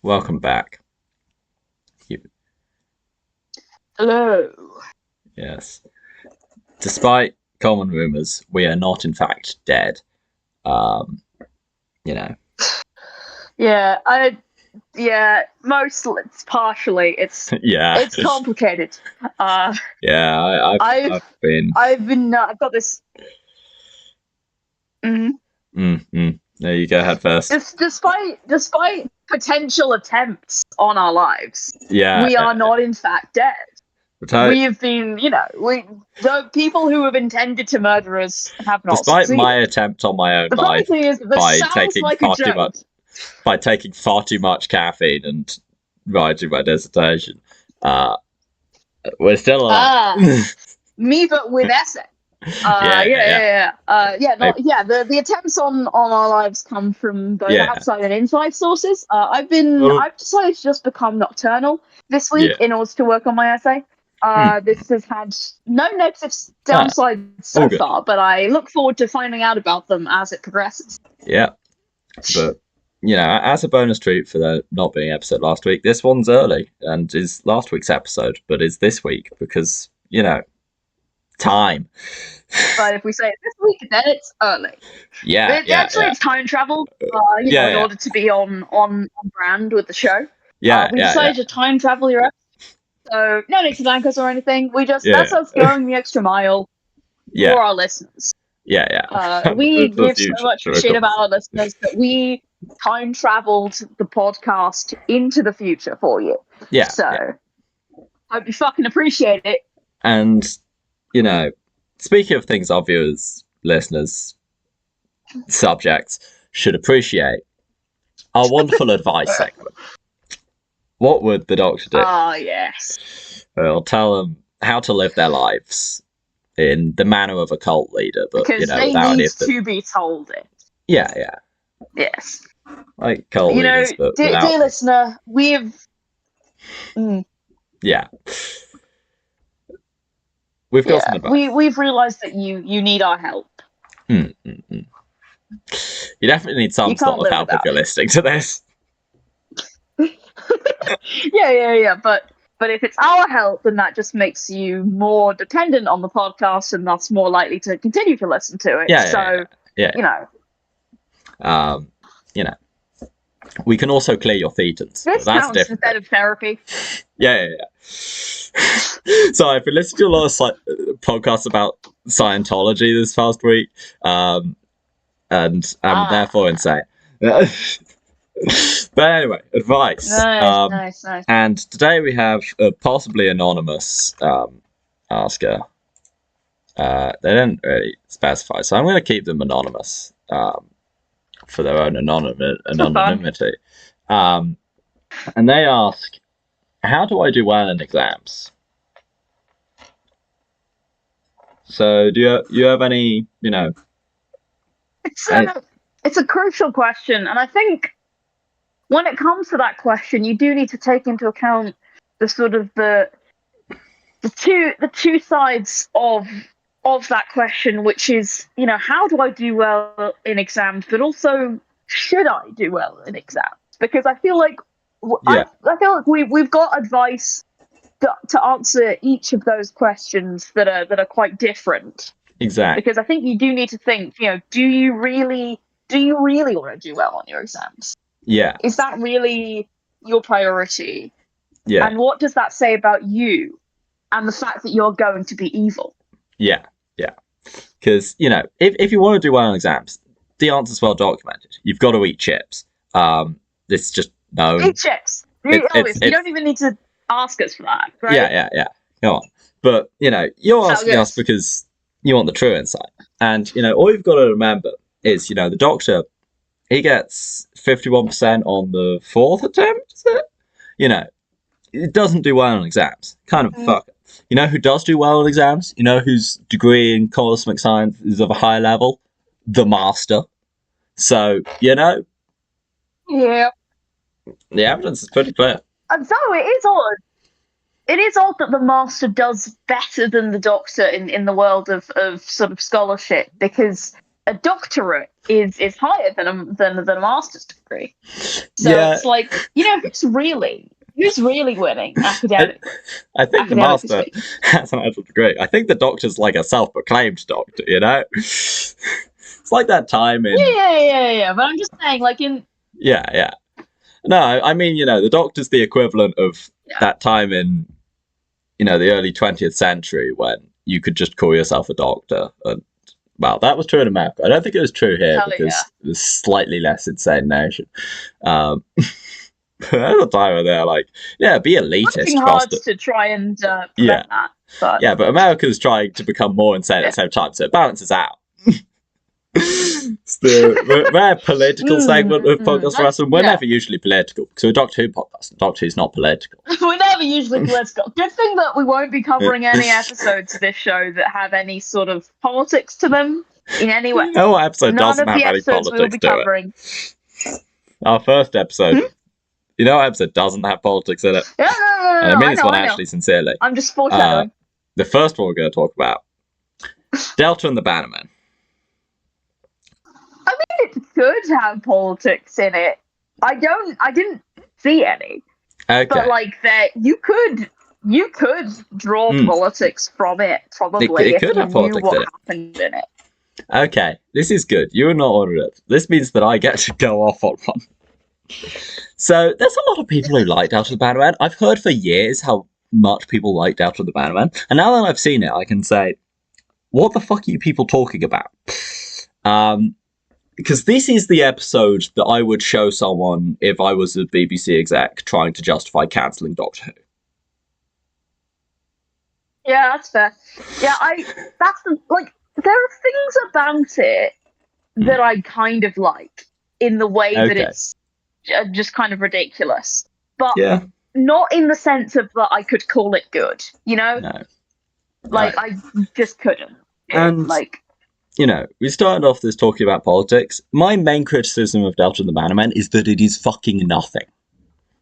welcome back. Hello. Yes. Despite common rumours, we are not in fact dead. You know. Mostly, it's partially. It's complicated. I've got this. There you go. Head first. Despite potential attempts on our lives, we are not in fact dead. We have been, the people who have intended to murder us have not Despite succeeded. my attempt on my own life by taking far too much caffeine and writing my dissertation, we're still alive. Me, but with essay. The attempts on our lives come from both outside and inside sources. I've decided to just become nocturnal this week in order to work on my essay. This has had no negative downsides so far, but I look forward to finding out about them as it progresses. Yeah, but as a bonus treat for there not being an episode last week, this one's early and is last week's episode, but is this week because time. But if we say it this week, then it's early. It's time travel. In order to be on brand with the show. We decided to time travel your episode. So no need to thank us or anything. That's us going the extra mile for our listeners. We give so much shit about our listeners that we time traveled the podcast into the future for you. Hope you fucking appreciate it. And speaking of things our viewers, listeners, subjects should appreciate, our wonderful advice segment. What would the Doctor do? Yes. Well, tell them how to live their lives in the manner of a cult leader, but because they need to be told it. Yes. Like cult leaders, but dear listener, we've we've got some advice. We've realised that you need our help. You definitely need some sort of help if you're listening to this. But if it's our help, then that just makes you more dependent on the podcast and thus more likely to continue to listen to it. We can also clear your thetans. This counts instead of therapy. So I've been listening to a lot of podcasts about Scientology this past week, and I'm therefore insane. But anyway, advice. Nice. And today we have a possibly anonymous asker. They didn't really specify, so I'm going to keep them anonymous for their own anonymity. And they ask, how do I do well in exams? So do you have any, It's a crucial question, and I think when it comes to that question, you do need to take into account the sort of the two sides of that question, which is, how do I do well in exams, but also should I do well in exams? Because I feel like we've got advice to answer each of those questions that are quite different. Exactly. Because I think you do need to think, do you really want to do well on your exams? Yeah. Is that really your priority? Yeah. And what does that say about you and the fact that you're going to be evil? Yeah. Because, if you want to do well on exams, the answer's well documented. You've got to eat chips. It's just known. Eat chips. You don't even need to ask us for that, right? Yeah. Go on. But, you're asking us because you want the true insight. And, all you've got to remember is, the Doctor, he gets 51% on the fourth attempt, is it? It doesn't do well on exams. Kind of fuck it. You know who does do well on exams? Whose degree in cosmic science is of a high level? The Master. So, Yeah. The evidence is pretty clear. And so it is odd. It is odd that the Master does better than the Doctor in the world of sort of scholarship, because a doctorate is higher than a master's degree. So it's like, who's really winning academically? I think the master has an actual degree. I think the doctor's like a self-proclaimed doctor, It's like that time in... Yeah. But I'm just saying, like in... Yeah. No, I mean, the doctor's the equivalent of that time in, the early 20th century when you could just call yourself a doctor. And, well, that was true in America. I don't think it was true here because it was a slightly less insane nation. At the time when they're like, be elitist. It's hard to try and prevent that. But... Yeah, but America's trying to become more insane at the same time, so it balances out. It's the rare political segment of Podcast Wrestling. We're never usually political, because we're a Doctor Who podcast, and Doctor Who's not political. We're never usually political. Good thing that we won't be covering any episodes of this show that have any sort of politics to them in any way. No episode doesn't have any politics to it. Our first episode... our episode doesn't have politics in it. No. And I mean this one actually sincerely. I'm just foreshadowing. The first one we're going to talk about, Delta and the Bannermen. I mean, it could have politics in it. I didn't see any. Okay. But like that, you could draw politics from it, probably. It could have politics knew what happened in it. Okay, this is good. You are not on it. This means that I get to go off on one. So there's a lot of people who like Delta the Bannerman. I've heard for years how much people like Delta the Bannerman, and now that I've seen it, I can say, what the fuck are you people talking about? Because this is the episode that I would show someone if I was a BBC exec trying to justify cancelling Doctor Who. Yeah, that's fair. Yeah, there are things about it that I kind of like in the way that it's just kind of ridiculous, but not in the sense of that I could call it good, No. I just couldn't. And we started off this talking about politics. My main criticism of Delta and the Bannermen is that it is fucking nothing.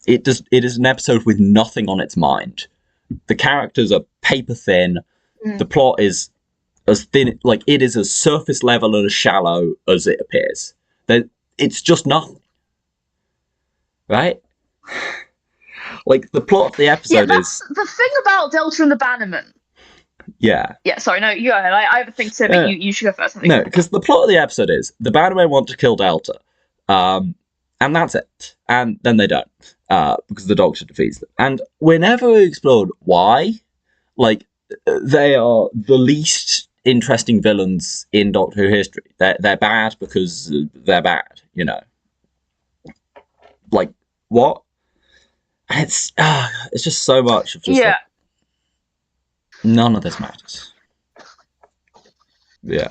It is an episode with nothing on its mind. The characters are paper thin. The plot is as thin, like it is as surface level and as shallow as it appears. It's just nothing. Right? Like, the plot of the episode is... The thing about Delta and the Bannermen... Yeah, sorry, no, you go ahead. I have a thing to say, but you should go first. No, because the plot of the episode is, the Bannermen want to kill Delta, and that's it. And then they don't, because the Doctor defeats them. And we're never explored why. Like, they are the least interesting villains in Doctor Who history. They're bad because they're bad, Like, what? And it's just so much of just like, none of this matters. Yeah.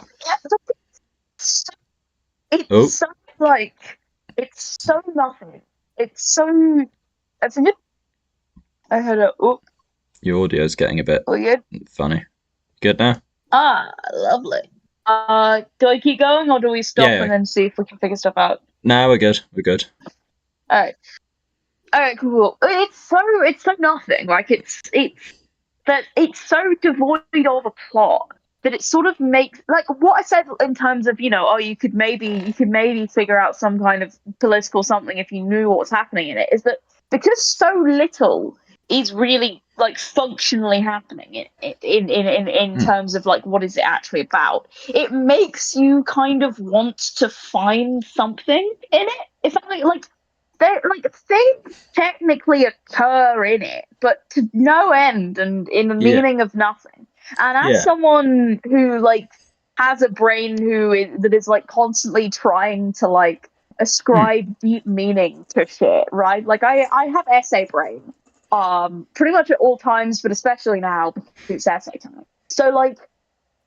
It's so nothing. It's a bit... I heard a... Oh. Your audio's getting a bit funny. Good now? Lovely. Do I keep going or do we stop and then see if we can figure stuff out? No, we're good. We're good. Alright, cool. It's so nothing. Like it's so devoid of a plot that it sort of makes, like what I said in terms of, you could maybe figure out some kind of political something if you knew what was happening in it, is that because so little is really like functionally happening in terms of like what is it actually about, it makes you kind of want to find something in it. If that like things technically occur in it, but to no end and in the meaning of nothing. And as someone who like has a brain that is like constantly trying to like ascribe deep meaning to shit, right? Like I have essay brain, pretty much at all times, but especially now because it's essay time. So like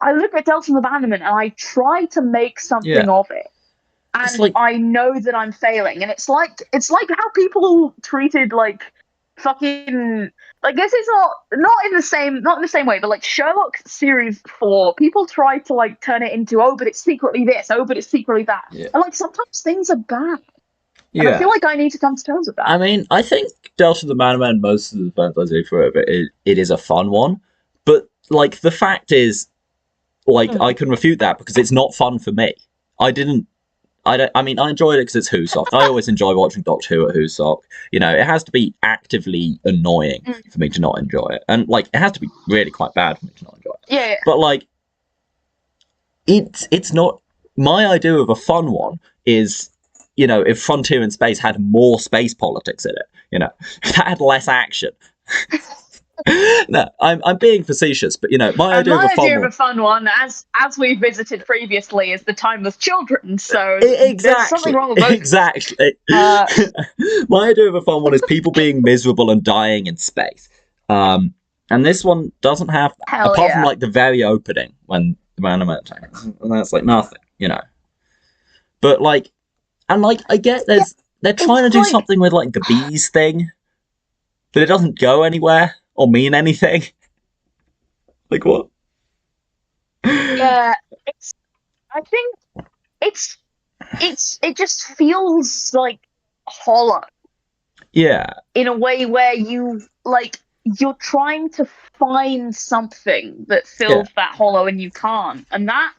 I look at Delta and the Bannerman and I try to make something of it. And I know that I'm failing, and it's like how people treated like fucking, I guess it's not in the same way, but like Sherlock series 4, people try to like turn it into but it's secretly this, but it's secretly that, and like sometimes things are bad. And I feel like I need to come to terms with that. I mean, I think Delta the Bannerman, most of the fans I do for it is a fun one, but like the fact is, like I can refute that because it's not fun for me. I enjoyed it because it's Whosock. I always enjoy watching Doctor Who at Whosock. You know, it has to be actively annoying for me to not enjoy it. And, like, it has to be really quite bad for me to not enjoy it. Yeah. But, like, it's not... My idea of a fun one is, you know, if Frontier in Space had more space politics in it, you know, that had less action. No, I'm being facetious, but, you know, my idea of a fun one, as we visited previously, is the Timeless Children. So there's something wrong with both. Exactly. My idea of a fun one is people being miserable and dying in space. And this one doesn't have that, apart from, like, the very opening when the random attacks, and that's like nothing, you know. But, like, and, like, I get they're trying to do something with, like, the bees thing, but it doesn't go anywhere or mean anything. Like, what? Yeah, I think it just feels like hollow. Yeah. In a way where you're trying to find something that fills that hollow and you can't. And that,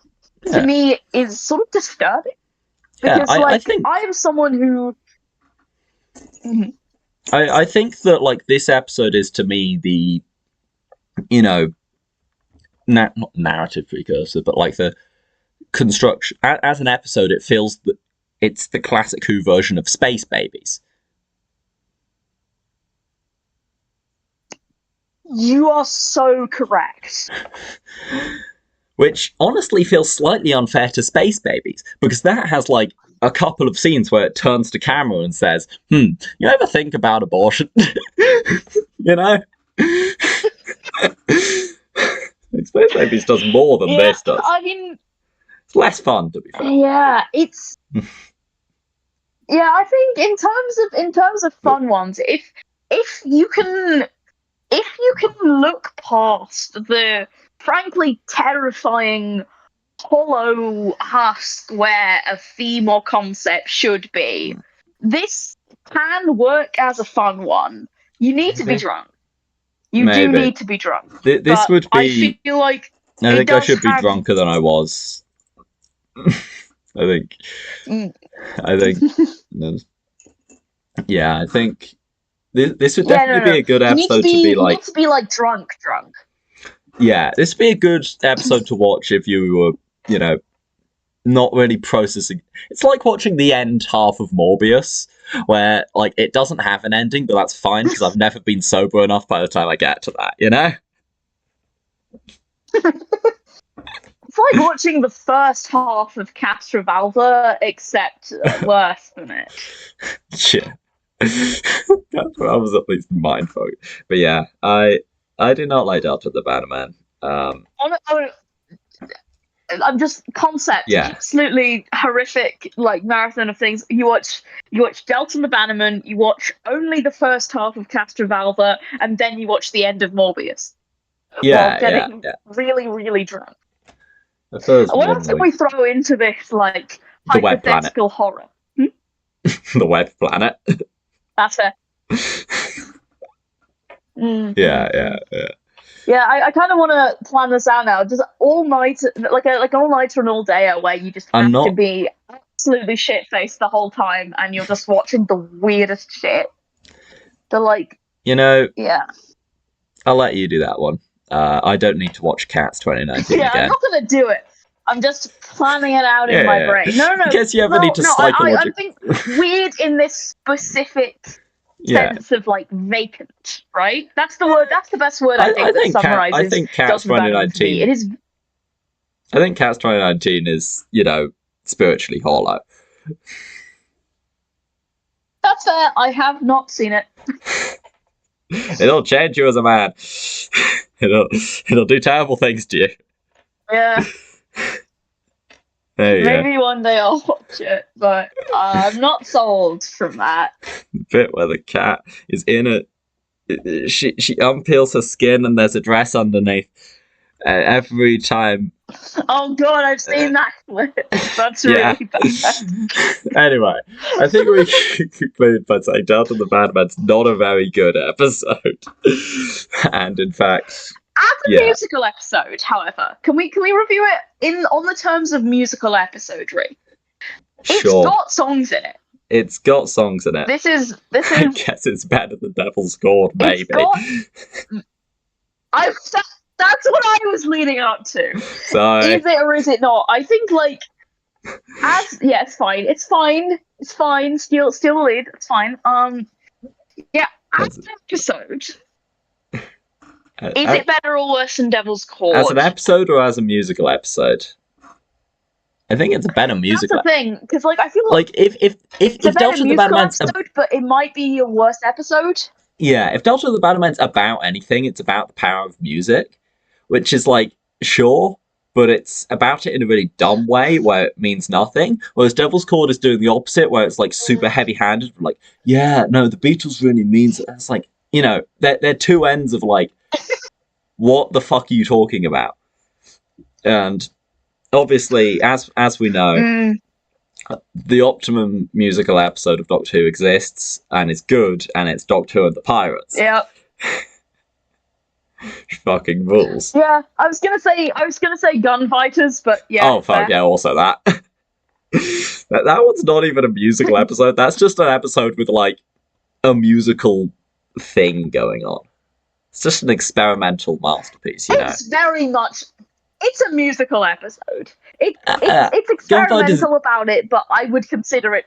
to me, is sort of disturbing. Because, I think I am someone who... I think that, like, this episode is, to me, the, you know, not narrative precursor, but, like, the construction. As an episode, it feels that it's the classic Who version of Space Babies. You are so correct. Which, honestly, feels slightly unfair to Space Babies, because that has, like, a couple of scenes where it turns to camera and says, you ever think about abortion? You know? Space Babies does more than this does. I mean... It's less fun, to be fair. Yeah, it's... Yeah, I think in terms of fun ones, if you can look past the frankly terrifying hollow husk where a theme or concept should be, this can work as a fun one. You need to be drunk. You do need to be drunk. This would be... I feel like... I think I should be drunker than I was. I think... Yeah, I think... This would definitely be a good episode to be like... You need to be, like, drunk. Yeah, this would be a good episode to watch if you were, you know, not really processing... It's like watching the end half of Morbius, where, like, it doesn't have an ending, but that's fine, because I've never been sober enough by the time I get to that, you know? It's like watching the first half of Castrovalva, except worse than it. Yeah. That's what I was at least mindful. But yeah, I do not like Delta the Bannerman. I'm just concept, absolutely horrific, like, marathon of things. You watch Delta the Bannerman, you watch only the first half of Castrovalva, and then you watch the end of Morbius. While getting really, really drunk. What else can we throw into this, like, the hypothetical horror? The Web Planet. That's fair. Yeah. Yeah, I kind of want to plan this out now. Just all night, like an all-nighter and all-dayer, where you just have to be absolutely shit-faced the whole time, and you're just watching the weirdest shit. Like... You know... Yeah. I'll let you do that one. I don't need to watch Cats 2019 again. I'm not going to do it. I'm just planning it out in my brain. No. I guess you ever need to psychologically... I think weird in this specific sense of, like, vacant, right? That's the word. That's the best word I think that summarizes. I think Cats 2019. It is. I think Cats 2019 is, you know, spiritually hollow. That's fair. I have not seen it. It'll change you as a man. It'll do terrible things to you. Yeah. Maybe one day I'll watch it, but I'm not sold from that. The bit where the cat is in it, she unpeels her skin and there's a dress underneath. Every time. Oh god, I've seen that clip. That's really bad. Anyway, I think we can conclude by saying Delta the Badman's not a very good episode. And in fact... As a musical episode, however, can we review it on the terms of musical episodery? Sure. It's got songs in it. It's got songs in it. This is. I guess it's better than Devil's Court, maybe. That's what I was leading up to. Sorry. Is it or is it not? I think it's fine. It's fine. It's fine. Still the lead. It's fine. As an episode, is it better or worse than Devil's Court? As an episode or as a musical episode? I think it's a better musical. That's the thing, because I feel like if Delta of the Badlands episode, but it might be a worse episode. Yeah, if Delta of the Badlands about anything, it's about the power of music, which is sure, but it's about it in a really dumb way where it means nothing. Whereas Devil's Court is doing the opposite, where it's super heavy-handed, the Beatles really means it. It's they're two ends of what the fuck are you talking about? And obviously, as we know, the optimum musical episode of Doctor Who exists and is good, and it's Doctor Who and the Pirates. Yep. Fucking rules. Yeah, I was gonna say Gunfighters, but yeah. Oh fuck yeah! Also that. that one's not even a musical episode. That's just an episode with a musical thing going on. It's just an experimental masterpiece, you know. It's very much. It's a musical episode. It's experimental about it, but I would consider it.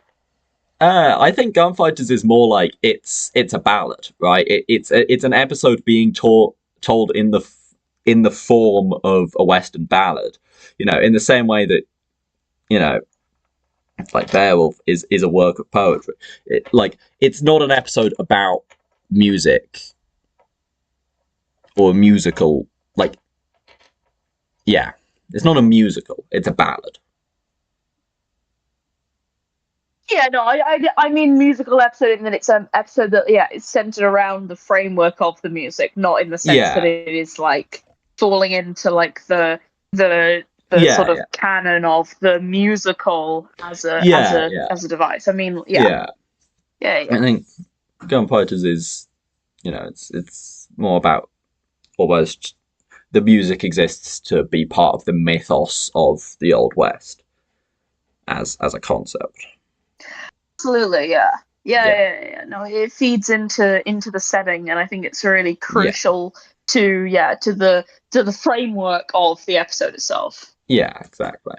I think Gunfighters is more it's a ballad, right? It's an episode being told in the form of a Western ballad, in the same way that Beowulf is a work of poetry. It's not an episode about music or a musical. Yeah, it's not a musical. It's a ballad. Yeah, no, I mean musical episode, and then it's an episode that is centered around the framework of the music, not in the sense that it is falling into the sort of canon of the musical as a device. I mean, yeah. I think Gunfighters is, it's more about almost the music exists to be part of the mythos of the Old West as a concept. Absolutely, yeah. No, it feeds into the setting, and I think it's really crucial to the framework of the episode itself. Yeah, exactly.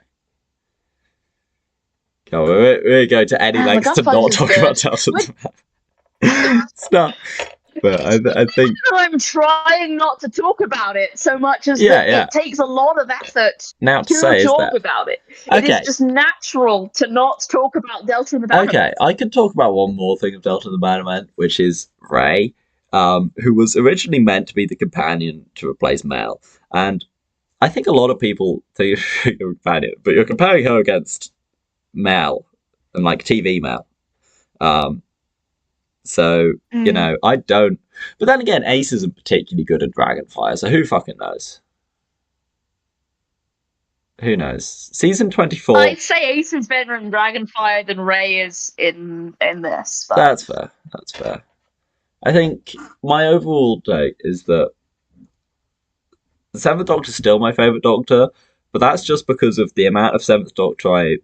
Oh, we're going to any lengths to not talk about Delta of the Badlands. It's not. But I think I'm trying not to talk about it so much as it takes a lot of effort to talk about it. It is just natural to not talk about Delta of the Badlands. Okay, I can talk about one more thing of Delta of the Badlands, which is Ray, who was originally meant to be the companion to replace Mel. And I think a lot of people think you're a companion, but you're comparing her against Mel and TV Mel. So, I don't. But then again, Ace isn't particularly good at Dragonfire, so who fucking knows? Who knows? Season 24. I'd say Ace is better in Dragonfire than Ray is in this. But... That's fair. I think my overall take is that the Seventh Doctor is still my favourite Doctor, but that's just because of the amount of Seventh Doctor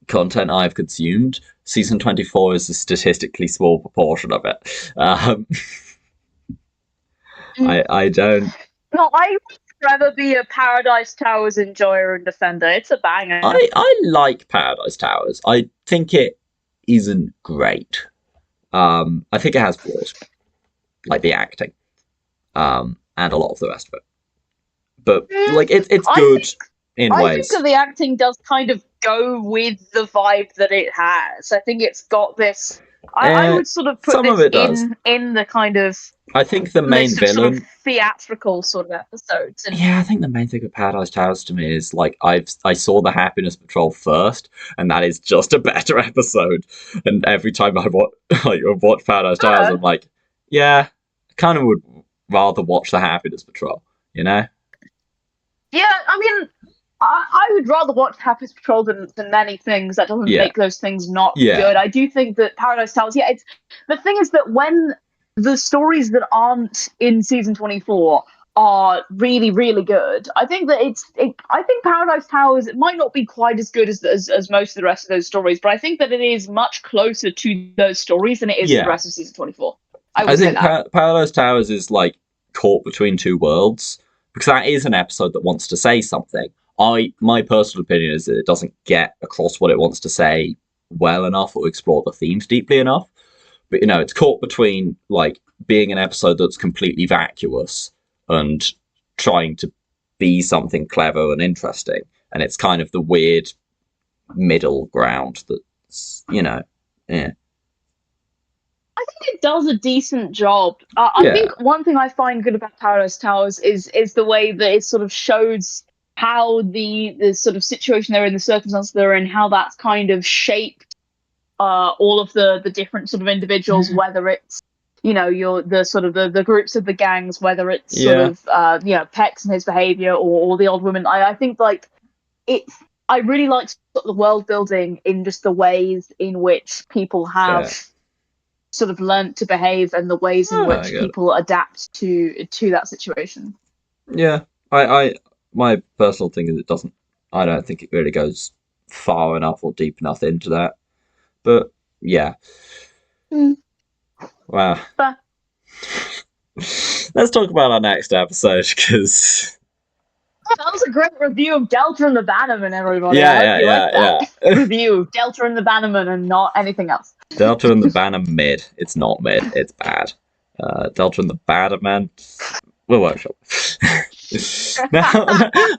content I've consumed. Season 24 is a statistically small proportion of it. I don't. No, I would rather be a Paradise Towers enjoyer and defender. It's a banger. I like Paradise Towers. I think it isn't great. I think it has flaws, like the acting, and a lot of the rest of it. But it's good in ways. I think that the acting does kind of go with the vibe that it has. I think it's got this. I would sort of put this in the kind of. I think the main villain, sort of theatrical sort of episodes. And I think the main thing with Paradise Towers to me is I saw the Happiness Patrol first, and that is just a better episode. And every time I watch Paradise Towers, I'm like, I kind of would rather watch the Happiness Patrol. Yeah, I mean. I would rather watch Happiness Patrol than many things. That doesn't make those things not good. I do think that Paradise Towers, it's the thing is that when the stories that aren't in season 24 are really, really good. I think that I think Paradise Towers, it might not be quite as good as most of the rest of those stories, but I think that it is much closer to those stories than it is the rest of season 24. I think Paradise Towers is like caught between two worlds, because that is an episode that wants to say something. My personal opinion is that it doesn't get across what it wants to say well enough or explore the themes deeply enough. But, it's caught between, like, being an episode that's completely vacuous and trying to be something clever and interesting. And it's kind of the weird middle ground that's, yeah. I think it does a decent job. I think one thing I find good about Paradise Towers is the way that it sort of shows how the sort of situation they're in, the circumstances they're in, how that's kind of shaped all of the different sort of individuals, whether it's the sort of the groups of the gangs, whether it's sort of Pex and his behavior, or the old women. I think like I really like the world building in just the ways in which people have sort of learnt to behave, and the ways in which people adapt to that situation. Yeah, I my personal thing is I don't think it really goes far enough or deep enough into that. But yeah. Wow. Let's talk about our next episode, because that was a great review of Delta and the Bannerman, everybody. I hope you liked that review. Delta and the Bannerman and not anything else. Delta and the Bannerman mid. It's not mid. It's bad. Delta and the Bannerman. We'll workshop. Now,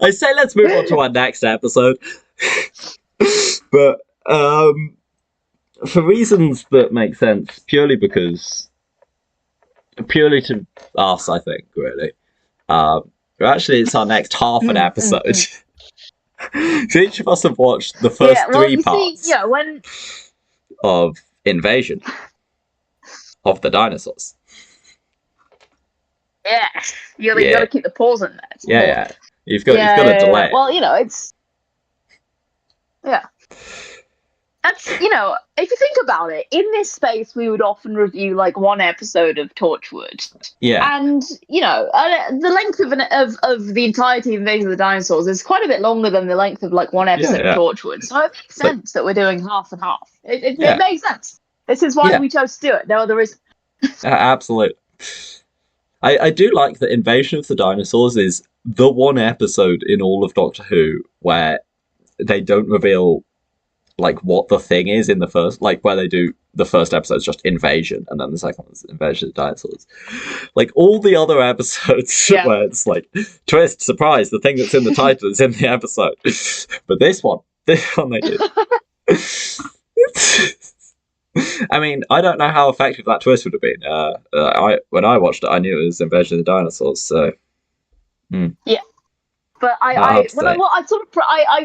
I say let's move on to our next episode. But for reasons that make sense, purely to us, I think, really. Actually, it's our next half an episode. So each of us have watched the first three parts of Invasion of the Dinosaurs. Yeah, you gotta keep the pause in there. Yeah. You've got to delay. Well, it's that's if you think about it, in this space we would often review like one episode of Torchwood. Yeah. And the length of the entirety of Invasion of the Dinosaurs is quite a bit longer than the length of like one episode of Torchwood. So it makes sense that we're doing half and half. It makes sense. This is why we chose to do it. No other reason. Absolutely. I do like that Invasion of the Dinosaurs is the one episode in all of Doctor Who where they don't reveal like what the thing is in the first, like where they do the first episode's just invasion and then the second one's Invasion of the Dinosaurs. Like all the other episodes where it's like twist, surprise, the thing that's in the title is in the episode. But this one they did. I mean, I don't know how effective that twist would have been. When I watched it, I knew it was Invasion of the Dinosaurs. So, yeah. But I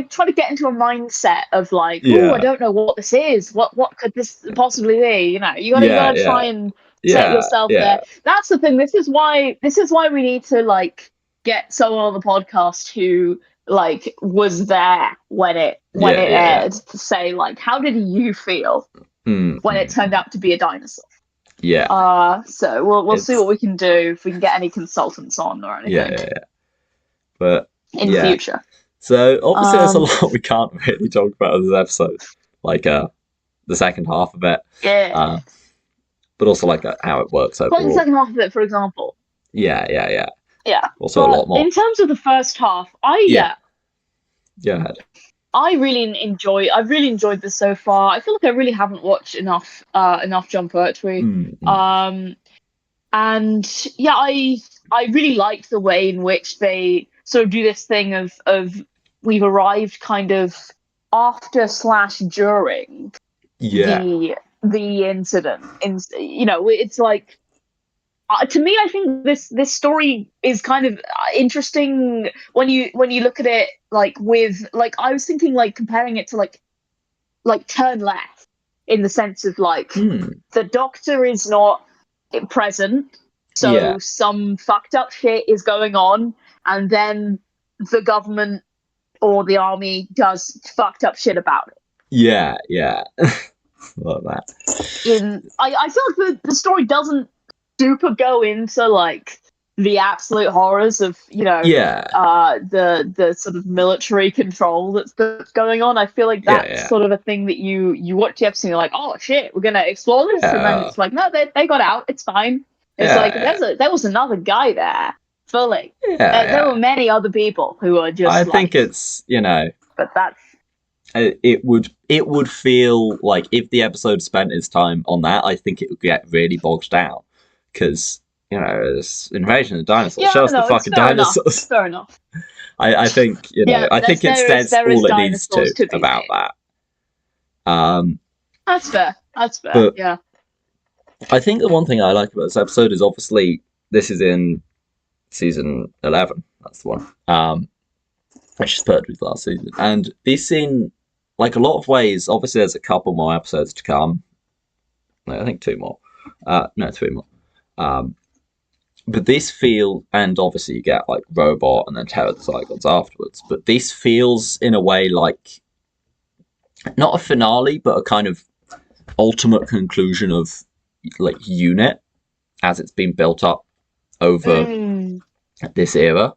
try to get into a mindset of like, I don't know what this is. What could this possibly be? You gotta try and set yourself there. That's the thing. This is why we need to like get someone on the podcast who like was there when it aired to say like, how did you feel when it turned out to be a dinosaur? Yeah. So we'll see what we can do, if we can get any consultants on or anything. Yeah. But in the future. So obviously there's a lot we can't really talk about in this episode, like the second half of it. Yeah. But also like how it works overall. Like the second half of it, for example. Yeah. Yeah. Also a lot more. In terms of the first half, Go ahead. I've really enjoyed this so far. I feel like I really haven't watched enough John Pertwee. And I really liked the way in which they sort of do this thing of we've arrived kind of after / during the incident. It's like to me, I think this story is kind of interesting when you look at it like with like I was thinking like comparing it to like Turn Left, in the sense of like the Doctor is not present, so some fucked up shit is going on, and then the government or the army does fucked up shit about it. Yeah. Love that. I feel like the story doesn't super go into like the absolute horrors of, the sort of military control that's going on. I feel like that's sort of a thing that you watch the episode and you're like, oh shit, we're gonna explore this, and then it's like, no, they got out, it's fine. It's there was another guy there, fully. There were many other people who were just. I think it's but that's. It would feel like if the episode spent its time on that, I think it would get really bogged down because. It's Invasion of Dinosaurs. Show us the fucking dinosaurs. Fair enough. I think I think it says all it needs to about that. That's fair. But yeah. I think the one thing I like about this episode is obviously this is in season 11. That's the one. Which is paired with last season, and this in like a lot of ways. Obviously, there's a couple more episodes to come. No, I think 2 more. No, 3 more. But this and obviously you get like Robot and then Terror of the Zygons afterwards. But this feels in a way like not a finale, but a kind of ultimate conclusion of like Unit as it's been built up over this era.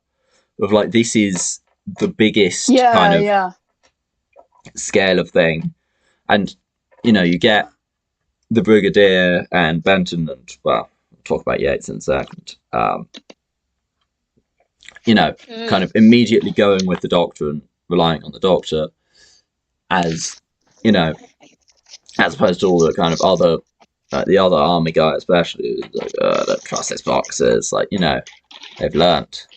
Of like this is the biggest kind of scale of thing, and you get the Brigadier and Benton and talk about Yates in a second. Kind of immediately going with the Doctor and relying on the Doctor, as as opposed to all the kind of other, the other army guy, especially like, don't trust his boxers. Like they've learnt.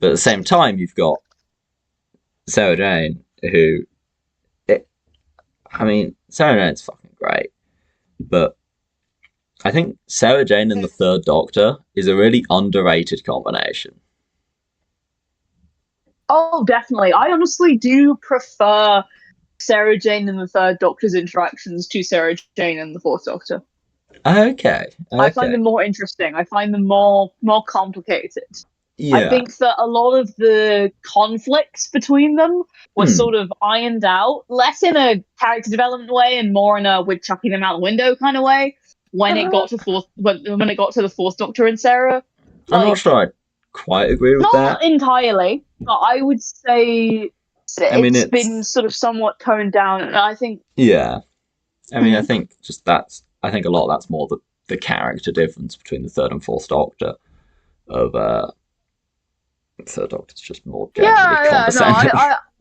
But at the same time, you've got Sarah Jane, who, Sarah Jane's fucking great, but. I think Sarah Jane and the Third Doctor is a really underrated combination. Oh, definitely. I honestly do prefer Sarah Jane and the Third Doctor's interactions to Sarah Jane and the Fourth Doctor. Okay. I find them more interesting. I find them more complicated. Yeah. I think that a lot of the conflicts between them were sort of ironed out, less in a character development way and more in a we're chucking them out the window kind of way. When it got to the Fourth Doctor and Sarah, I'm not sure I quite agree with that. Not entirely, but I would say it's been sort of somewhat toned down, and I think. Yeah, I think just that's. I think a lot of that's more the character difference between the Third and Fourth Doctor. Of the Third Doctor's just more generally condescending.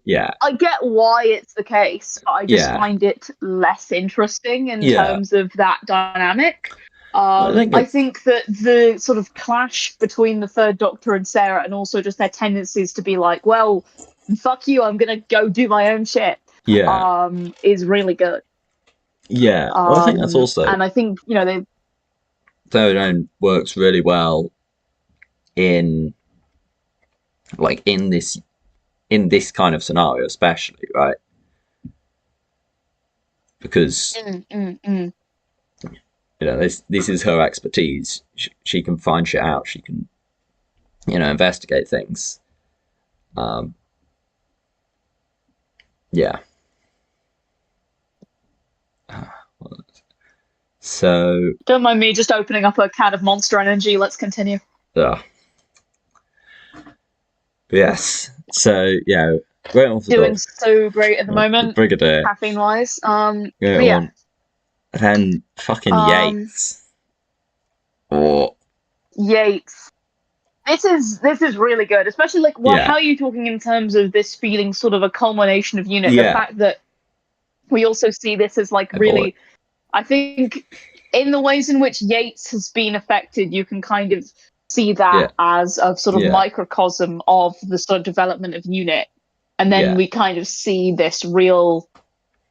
Yeah, I get why it's the case, but I just find it less interesting in terms of that dynamic. I think that the sort of clash between the Third Doctor and Sarah, and also just their tendencies to be like, well, fuck you, I'm going to go do my own shit, is really good. Yeah, well, I think that's also... And I think, Sarah Jane works really well in this kind of scenario, especially, right? Because this is her expertise. She can find shit out. She can, investigate things. Yeah. So don't mind me just opening up a can of Monster Energy. Let's continue. Yeah. Yes. So great one for doing so great at the moment. Brigadier. Caffeine wise. And then fucking Yates. Yates. This is really good, especially how are you talking in terms of this feeling sort of a culmination of Unit? The fact that we also see this as really, I think, in the ways in which Yates has been affected, you can kind of see that as a sort of microcosm of the sort of development of Unit, and then we kind of see this real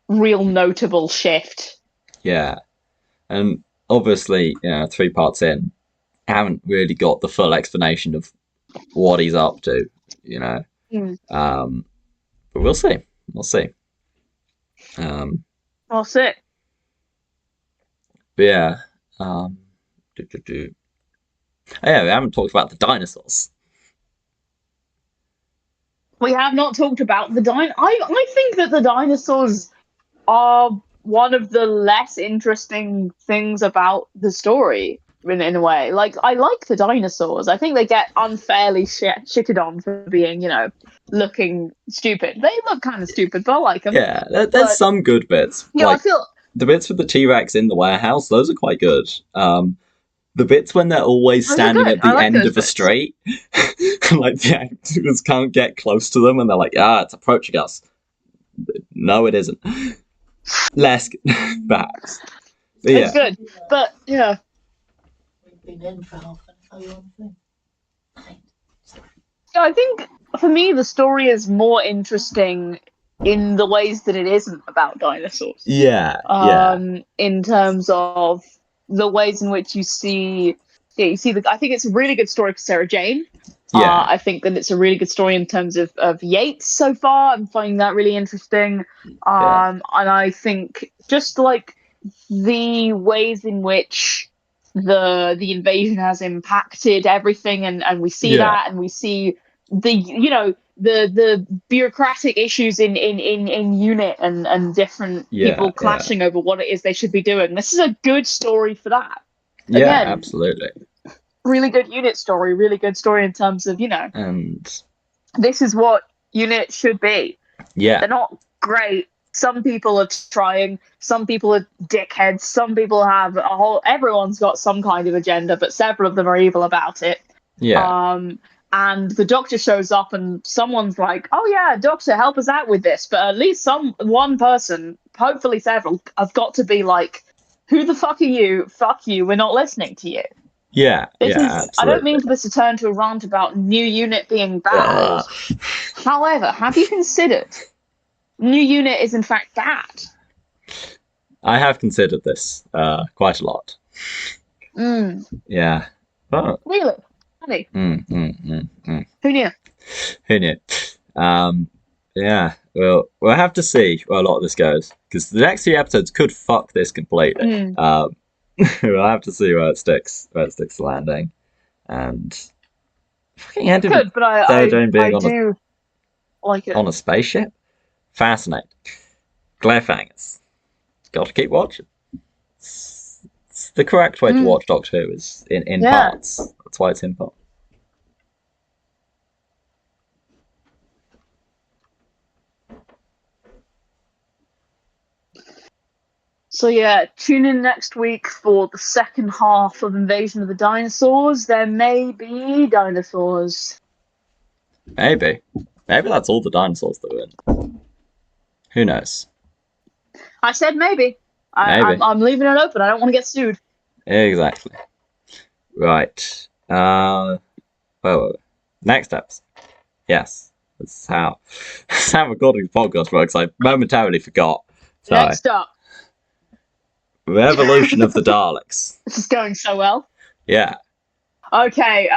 notable shift. Yeah, and obviously, 3 parts in, haven't really got the full explanation of what he's up to, but we'll see. We'll see. We'll see. But yeah. We haven't talked about the dinosaurs. We have not talked about the I think that the dinosaurs are one of the less interesting things about the story. in a way. Like, I like the dinosaurs. I think they get unfairly shitted on for being, looking stupid. They look kind of stupid, but I like them. Yeah, there's some good bits. Yeah, like, I feel the bits with the T-Rex in the warehouse, those are quite good. The bits when they're always standing at the end of a street, like the actors can't get close to them, and they're like, it's approaching us. No, it isn't. Less, perhaps. But it's good, but yeah. We've been in for half an hour on thing. Yeah, I think for me the story is more interesting in the ways that it isn't about dinosaurs. Yeah. In terms of the ways in which you see I think it's a really good story for Sarah Jane. Yeah. I think that it's a really good story in terms of Yates so far. I'm finding that really interesting. And I think just like the ways in which the invasion has impacted everything, and we see that, and we see the bureaucratic issues in unit and different people clashing over what it is they should be doing. This is a good story for that. Yeah, again, absolutely. Really good unit story, really good story in terms of, and this is what unit should be. Yeah. They're not great. Some people are trying, some people are dickheads, some people have everyone's got some kind of agenda, but several of them are evil about it. Yeah. And the Doctor shows up and someone's like, oh yeah, Doctor, help us out with this. But at least one person, hopefully several, have got to be like, who the fuck are you? Fuck you, we're not listening to you. Yeah, absolutely. I don't mean for this to turn to a rant about new unit being bad. However, have you considered new unit is in fact bad? I have considered this quite a lot. Yeah. Oh. Really? Honey? Who knew? Who knew? Yeah. Well, we'll have to see where a lot of this goes, because the next few episodes could fuck this completely. We'll have to see where it sticks the landing, and fucking ended good, but I do like it on a spaceship. Fascinating. Cliffhangers. Got to keep watching. It's the correct way to watch Doctor Who is in parts. That's why it's in parts. So yeah, tune in next week for the second half of Invasion of the Dinosaurs. There may be dinosaurs. Maybe that's all the dinosaurs that are in. Who knows? I said maybe. I'm leaving it open. I don't want to get sued. Exactly. Right. Well, next episode. Yes, that's how recording the podcast works. I momentarily forgot. Sorry. Next up. Revolution of the Daleks. This is going so well. Yeah. Okay.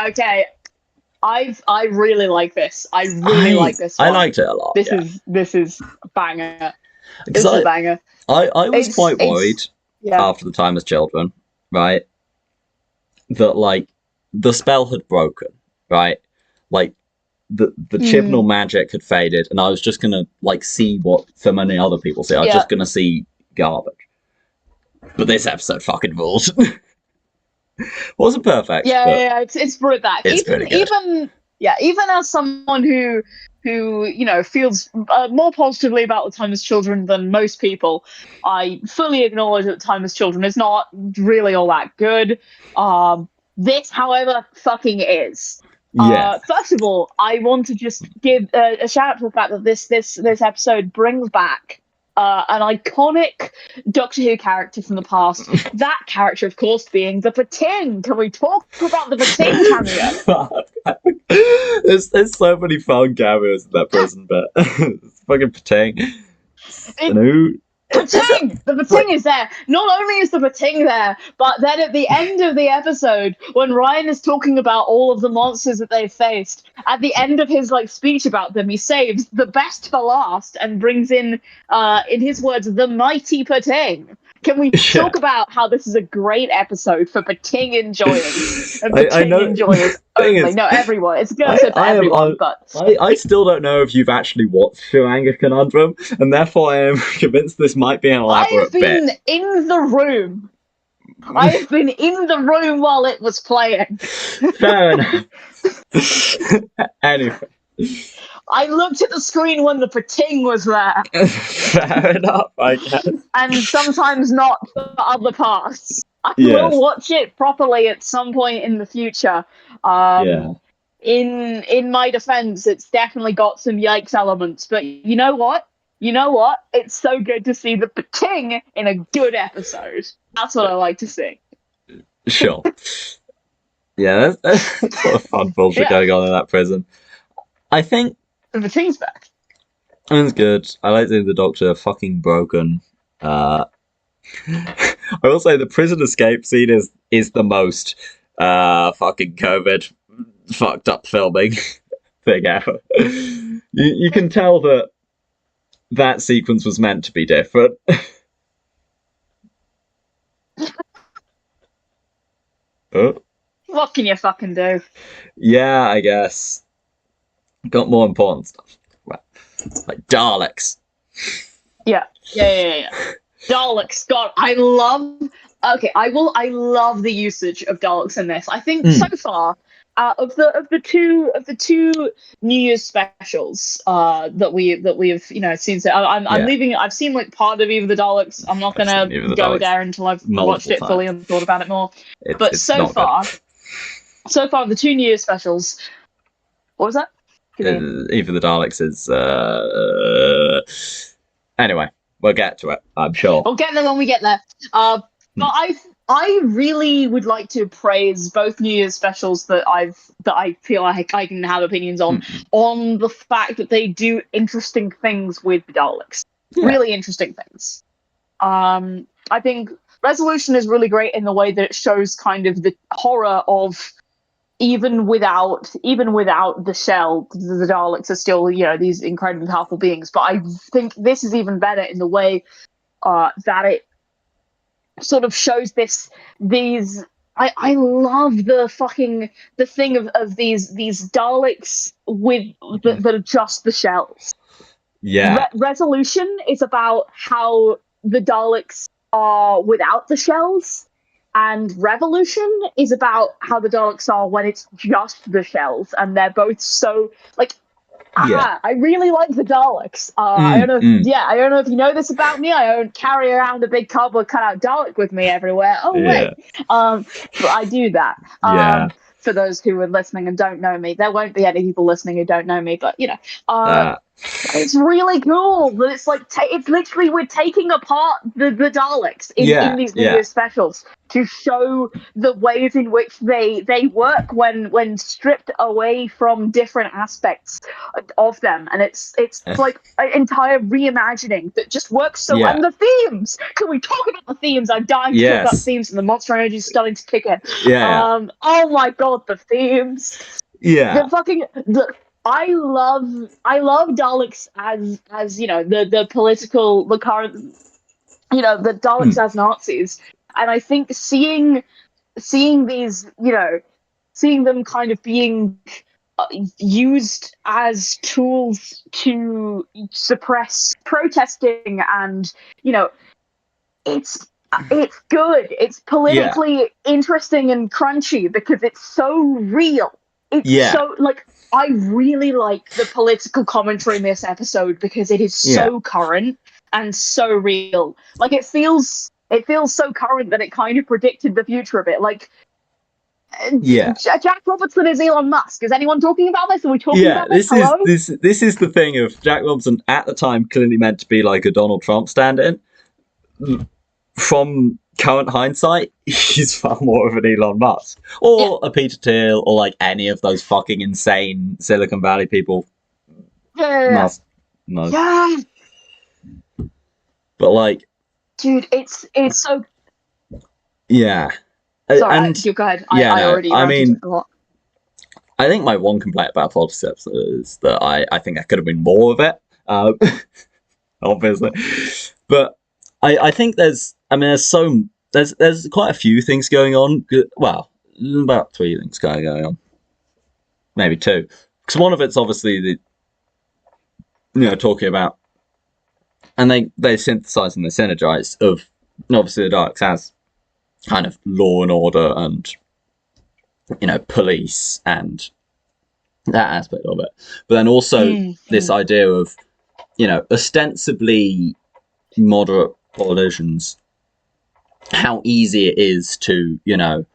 I really like this. I really like this one. I liked it a lot. This is a banger. This is a banger. I was quite worried after the Time as Children, right? That like the spell had broken, right? Like the Chibnall magic had faded, and I was just gonna like see what so many other people see. I was just gonna see garbage. But this episode fucking rules. Wasn't perfect. It's brought back. It's pretty good. Even as someone who feels more positively about the Time as Children than most people, I fully acknowledge that Time as Children is not really all that good. This, however, fucking is. First of all, I want to just give a shout out to the fact that this episode brings back an iconic Doctor Who character from the past. That character, of course, being the Pating. Can we talk about the Pating cameo? There's so many fun cameos in that prison bit. It's fucking Pating. Pating! The Pating is there. Not only is the Pating there, but then at the end of the episode, when Ryan is talking about all of the monsters that they've faced, at the end of his speech about them, he saves the best for last and brings in his words, the mighty Pating. Can we talk about how this is a great episode for Pating enjoyers and Pating enjoyers only? No, everyone. It's a good episode for everyone, but I still don't know if you've actually watched Shiranga Conundrum, and therefore I am convinced this might be an elaborate bit. I have been in the room I have been in the room while it was playing. Fair enough. Anyway. I looked at the screen when the pating was there. Fair enough, I guess. And sometimes not for other parts. I will watch it properly at some point in the future. In my defense, it's definitely got some yikes elements, but you know what? It's so good to see the pating in a good episode. That's what I like to see. Sure. Yeah, that's a lot of fun bullshit going on in that prison. I think the pating's back. It's good. I like seeing the Doctor fucking broken. I will say the prison escape scene is the most fucking COVID fucked up filming thing ever. You can tell that sequence was meant to be different. What can you fucking do? Yeah, I guess. Got more important stuff. Like Daleks. Yeah. Daleks. God, I love the usage of Daleks in this. I think so far, of the two New Year's specials that we have seen. So I'm leaving. I've seen like part of Even the Daleks. I'm not gonna go there until I've watched it fully and thought about it more. But so far, the two New Year's specials. What was that? Even the Daleks is. Anyway, we'll get to it. I'm sure. We'll get there when we get there. But I really would like to praise both New Year's specials that I feel like I can have opinions on the fact that they do interesting things with the Daleks. Yeah. Really interesting things. I think Resolution is really great in the way that it shows kind of the horror of even without the shell, the Daleks are still, these incredibly powerful beings. But I think this is even better in the way that it sort of shows these. I love the thing of these Daleks that are just the shells. Yeah. Resolution is about how the Daleks are without the shells. And Revolution is about how the Daleks are when it's just the shells, and they're both so I really like the Daleks. I don't know if you know this about me. I don't carry around a big cardboard cutout Dalek with me everywhere. Wait, but I do that. For those who are listening and don't know me, there won't be any people listening who don't know me, but it's really cool that it's like it's literally we're taking apart the Daleks in these New Year's specials to show the ways in which they work when stripped away from different aspects of them, and it's like an entire reimagining that just works so well. And the themes, can we talk about the themes? I'm dying to talk about themes, and the monster energy is starting to kick in. Oh my god, the themes. I love Daleks as the political, the current, the Daleks as Nazis, and I think seeing these, seeing them kind of being used as tools to suppress protesting, and it's good. It's politically interesting and crunchy because it's so real. It's so I really like the political commentary in this episode because it is so current and so real. Like it feels so current that it kind of predicted the future a bit. Like Jack Robertson is Elon Musk. Is anyone talking about this? Are we talking about this? This is the thing of Jack Robertson at the time clearly meant to be like a Donald Trump stand-in. From current hindsight, he's far more of an Elon Musk or a Peter Thiel or like any of those fucking insane Silicon Valley people. No. But like, dude, it's so. Yeah. Sorry, and you go ahead. I already. I mean, I think my one complaint about Politics is that I think there could have been more of it. Obviously, but I think there's quite a few things going on. Well, about 3 things going on, maybe 2. Because one of it's obviously talking about, and they synthesize and they synergize of obviously the Daleks as kind of law and order and, you know, police and that aspect of it. But then also this idea of, you know, ostensibly moderate politicians, how easy it is to, you know,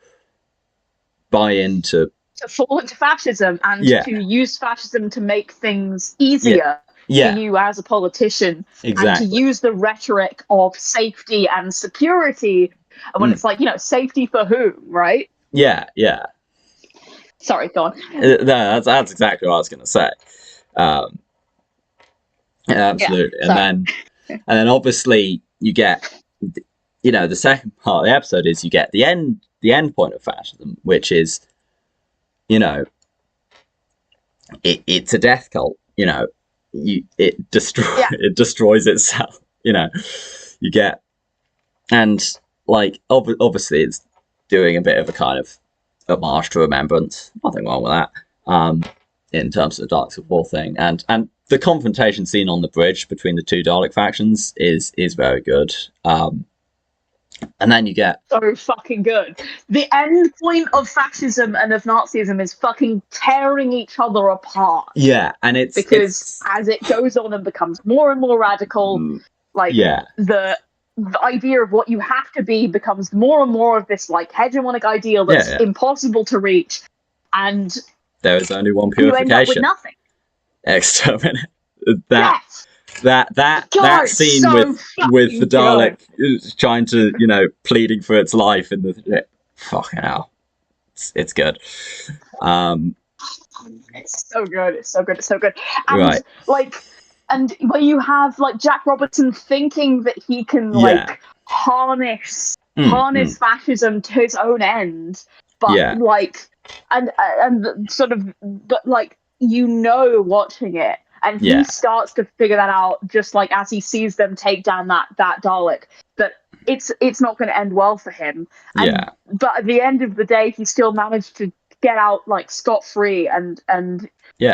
buy into... To fall into fascism and to use fascism to make things easier for you as a politician. And to use the rhetoric of safety and security. And when it's like, you know, safety for who, right? Yeah. Sorry, go on. No, that's exactly what I was going to say. Absolutely. And then obviously you get, you know, the second part of the episode is you get the end point of fascism, which is, you know, it's a death cult. You know, it destroys itself. You know, you get, and like obviously it's doing a bit of a kind of homage to remembrance. Nothing wrong with that. In terms of the Daleks of War thing, and the confrontation scene on the bridge between the two Dalek factions is very good. And then you get... So fucking good. The end point of fascism and of Nazism is fucking tearing each other apart. Yeah, and because as it goes on and becomes more and more radical, the idea of what you have to be becomes more and more of this like hegemonic ideal that's impossible to reach, and there is only one purification. You end up with nothing. Exterminate. That scene so with the Dalek trying to, you know, pleading for its life in the fucking hell, it's good. It's so good. And and when you have like Jack Robertson thinking that he can like harness fascism to his own end, but like and sort of, but like, you know, watching it. And he starts to figure that out, just like as he sees them take down that Dalek, that it's not going to end well for him. And, but at the end of the day, he still managed to get out like scot-free and he's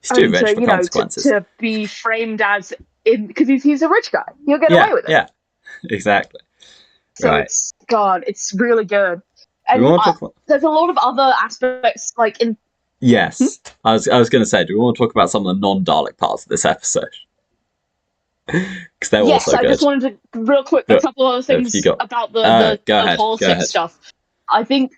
too rich for consequences. To be framed as because he's a rich guy, he'll get away with it. Yeah, exactly. So it's really good. And there's a lot of other aspects like in. Yes, I was going to say, do we want to talk about some of the non-Dalek parts of this episode? Because they're also good. Yes, I just wanted to, real quick, a couple other things about the politics stuff. I think,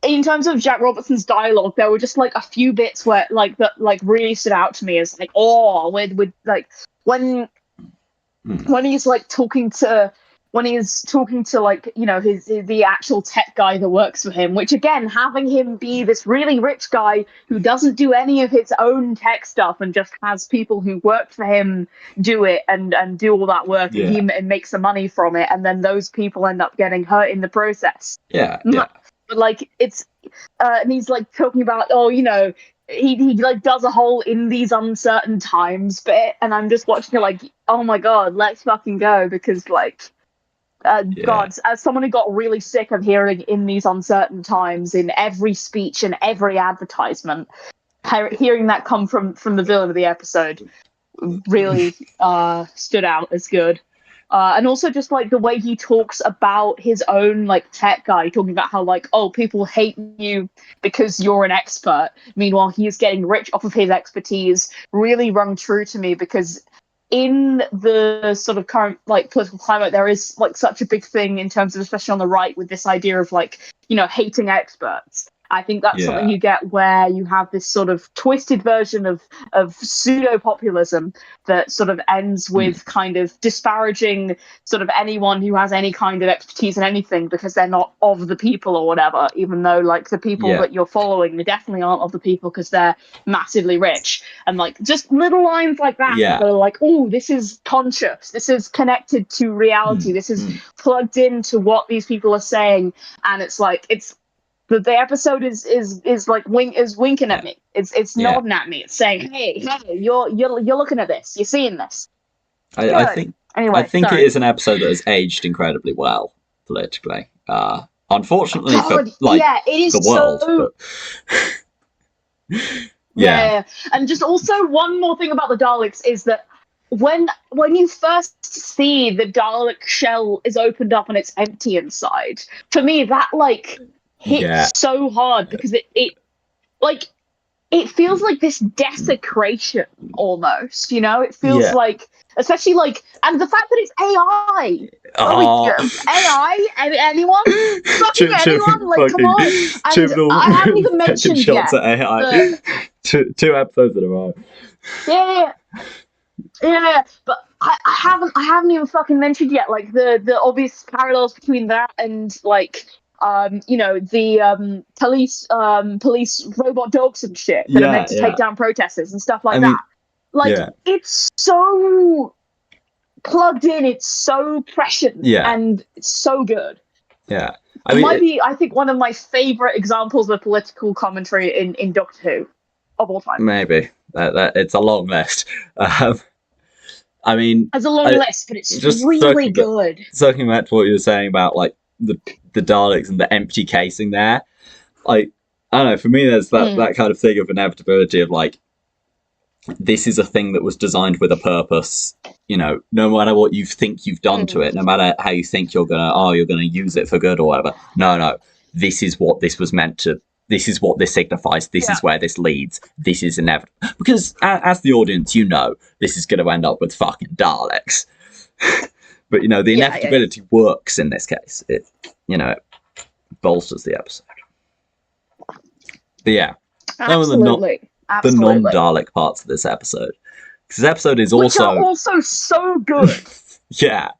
in terms of Jack Robertson's dialogue, there were just like a few bits where that really stood out to me as like, with like when he's like talking to. When he's talking to, like, you know, the actual tech guy that works for him, which, again, having him be this really rich guy who doesn't do any of his own tech stuff and just has people who work for him do it and do all that work, and he makes the money from it, and then those people end up getting hurt in the process. Yeah. But like, it's... and he's, like, talking about, you know... He like does a whole in these uncertain times bit, and I'm just watching it like, oh my god, let's fucking go, because, like... God, as someone who got really sick of hearing in these uncertain times in every speech and every advertisement, hearing that come from the villain of the episode really stood out as good. And also just like the way he talks about his own like tech guy, talking about how like, oh, people hate you because you're an expert. Meanwhile, he's getting rich off of his expertise, really rung true to me, because in the sort of current like political climate, there is like such a big thing in terms of, especially on the right, with this idea of like, you know, hating experts. I think that's something you get where you have this sort of twisted version of pseudo-populism that sort of ends with kind of disparaging sort of anyone who has any kind of expertise in anything because they're not of the people or whatever, even though like the people that you're following, they definitely aren't of the people because they're massively rich. And like just little lines like that that are like, oh, this is conscious, this is connected to reality, this is plugged into what these people are saying. And it's like, it's the episode is like winking at me. It's nodding at me. It's saying, hey, you're looking at this. You're seeing this. I think it is an episode that has aged incredibly well politically. Unfortunately for like it is the world. So... Yeah. And just also one more thing about the Daleks is that when you first see the Dalek shell is opened up and it's empty inside, for me that like hits so hard because it feels like this desecration almost, you know? It feels like, especially like, and the fact that it's AI. AI? Anyone? Fucking anyone? Like, come on. And I haven't even mentioned shots at AI. Two episodes in a row. Yeah, but I haven't even fucking mentioned yet, like, the obvious parallels between that and, like, you know, the police robot dogs and shit that are meant to take down protesters and stuff like that. Like, it's so plugged in, it's so prescient, and it's so good. Yeah. It might be, I think, one of my favourite examples of political commentary in Doctor Who of all time. Maybe. That it's a long list. I mean, it's a long list, but it's just really good. Circling back to what you were saying about like the Daleks and the empty casing there, like, I don't know. For me, there's that kind of thing of inevitability of like, this is a thing that was designed with a purpose. You know, no matter what you think you've done to it, no matter how you think you're gonna use it for good or whatever. No, this is what this was meant to. This is what this signifies. This is where this leads. This is inevitable. Because as the audience, you know, this is going to end up with fucking Daleks. But, you know, the inevitability works in this case. It bolsters the episode. But yeah. Absolutely. The non-Dalek parts of this episode. Because this episode is Which are also so good. Yeah.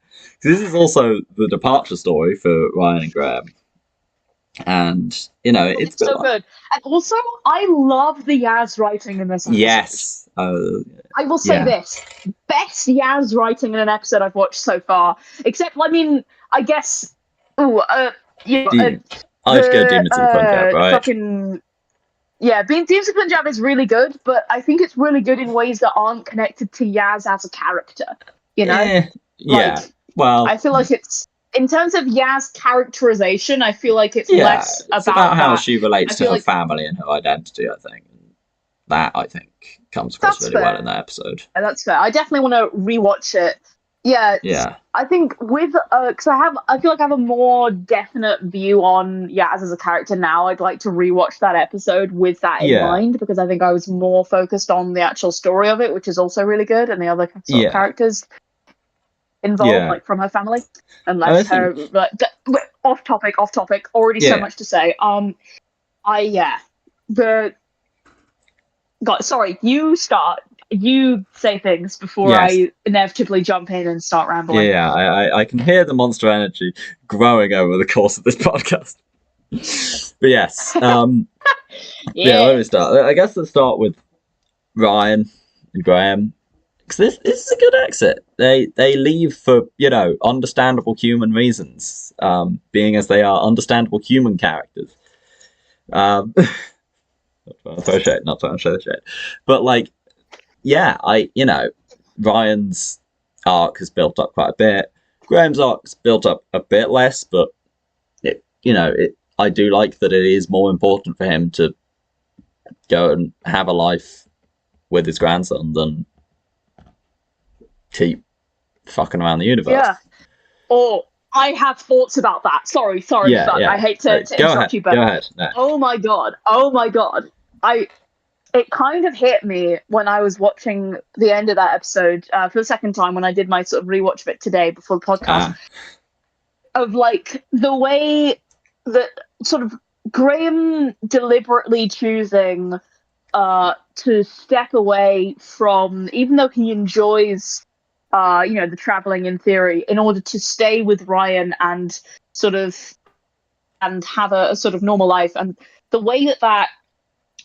This is also the departure story for Ryan and Graham. And, you know, it's so good. And also, I love the Yaz writing in this episode. Yes. I will say this. Best Yaz writing in an episode I've watched so far. Except, I mean, I guess... I'd go Demons of Punjab, right? Fucking... Yeah, Demons of Punjab is really good, but I think it's really good in ways that aren't connected to Yaz as a character, you know? Well... I feel like it's... In terms of Yaz characterization, I feel like it's less about how she relates to her family and her identity, I think. That, I think, comes across really well in that episode. Yeah, that's fair. I definitely want to rewatch it. Yeah. I think with... Because I feel like I have a more definite view on Yaz as a character now. I'd like to rewatch that episode with that in mind, because I think I was more focused on the actual story of it, which is also really good, and the other sort of characters involved, like from her family, and less her. Like, off topic. Already so much to say. Sorry, you start. You say things before I inevitably jump in and start rambling. Yeah. I can hear the monster energy growing over the course of this podcast. But yes, let me start. I guess let's start with Ryan and Graham. This is a good exit. They leave for, you know, understandable human reasons, being as they are understandable human characters. Not trying to show shit. But like, Ryan's arc has built up quite a bit. Graham's arc's built up a bit less, but I do like that it is more important for him to go and have a life with his grandson than keep fucking around the universe. Yeah. Or I have thoughts about that. Sorry. I hate to interrupt you, but go ahead. No. Oh my god. It kind of hit me when I was watching the end of that episode for the second time when I did my sort of rewatch of it today before the podcast. Of like the way that sort of Graham deliberately choosing to step away from, even though he enjoys the traveling in theory, in order to stay with Ryan and have a sort of normal life, and the way that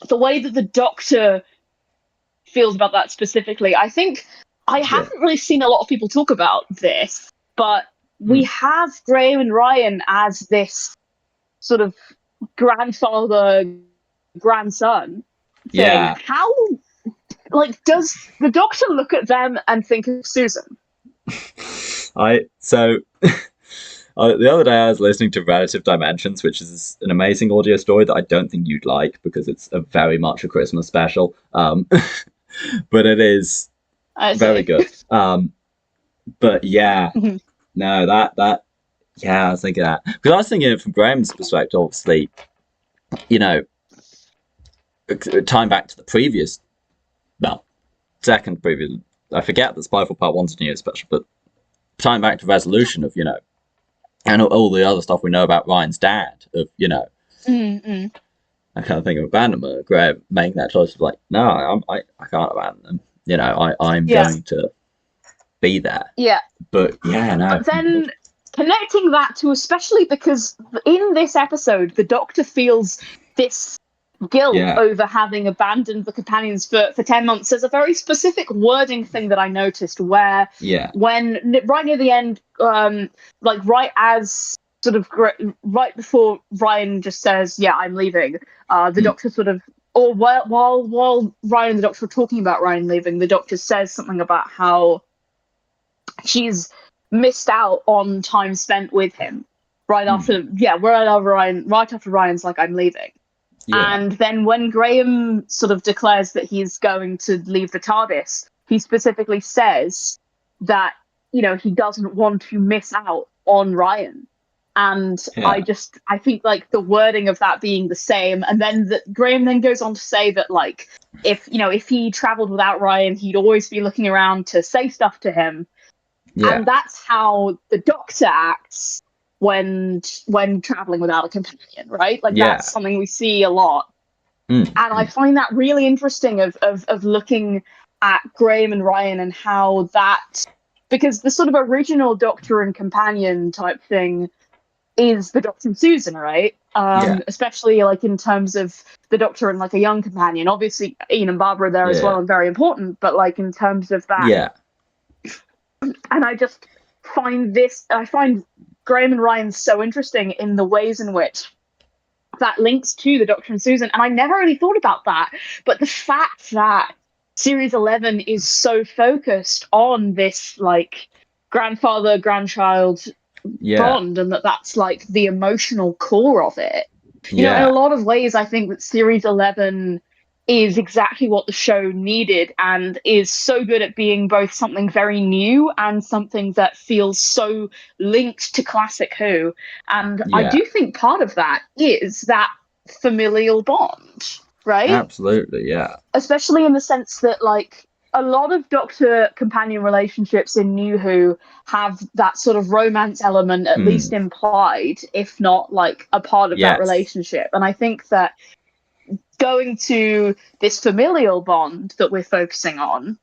the Doctor feels about that specifically. I think I haven't really seen a lot of people talk about this, but we have Graham and Ryan as this sort of grandfather grandson thing. Yeah. How does the Doctor look at them and think of Susan? The other day I was listening to Relative Dimensions, which is an amazing audio story that I don't think you'd like because it's very much a Christmas special. But it is Very good. But yeah, no, that yeah, I was thinking that because I was thinking it from Graham's perspective. Obviously, you know, time back to the previous, second previous. I forget that Spyfall Part 1's a New Year special, but time back to resolution of and all the other stuff we know about Ryan's dad of I kind of think of abandonment. Graham making that choice of like, no, I can't abandon them. I'm going to be there. Yeah. But yeah, no. But then connecting that to, especially because in this episode, the Doctor feels this guilt over having abandoned the companions for 10 months. There's a very specific wording thing that I noticed where when right near the end, right as sort of right before Ryan just says, I'm leaving, the Doctor sort of, or while Ryan and the Doctor are talking about Ryan leaving, the Doctor says something about how she's missed out on time spent with him right after Ryan's like, I'm leaving. And then when Graham sort of declares that he's going to leave the TARDIS, he specifically says that, he doesn't want to miss out on Ryan. And I think like the wording of that being the same. And then Graham then goes on to say that like, if he traveled without Ryan, he'd always be looking around to say stuff to him. Yeah. And that's how the Doctor acts when traveling without a companion, right? Like that's something we see a lot. And I find that really interesting of looking at Graham and Ryan and how that, because the sort of original Doctor and companion type thing is the Doctor and Susan, right? Especially like in terms of the Doctor and like a young companion. Obviously Ian and Barbara there as well and very important, but like in terms of that. And I just find Graham and Ryan so interesting in the ways in which that links to the Doctor and Susan. And I never really thought about that. But the fact that Series 11 is so focused on this, like, grandfather-grandchild bond, and that's, like, the emotional core of it. You know, in a lot of ways, I think that Series 11 is exactly what the show needed and is so good at being both something very new and something that feels so linked to classic Who. And I do think part of that is that familial bond, right? Absolutely, yeah. Especially in the sense that, like, a lot of Doctor-companion relationships in New Who have that sort of romance element at least implied, if not, like, a part of that relationship. And I think that going to this familial bond that we're focusing on,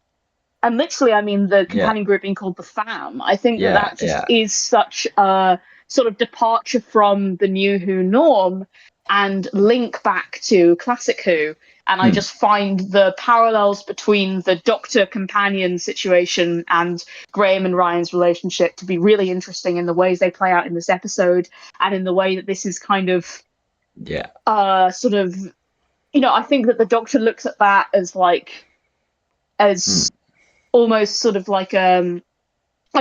and literally, I mean, the companion group being called the Fam, I think that just is such a sort of departure from the New Who norm and link back to classic Who. And I just find the parallels between the Doctor companion situation and Graham and Ryan's relationship to be really interesting in the ways they play out in this episode, and in the way that this is kind of sort of, you know, I think that the Doctor looks at that as like, as almost sort of like a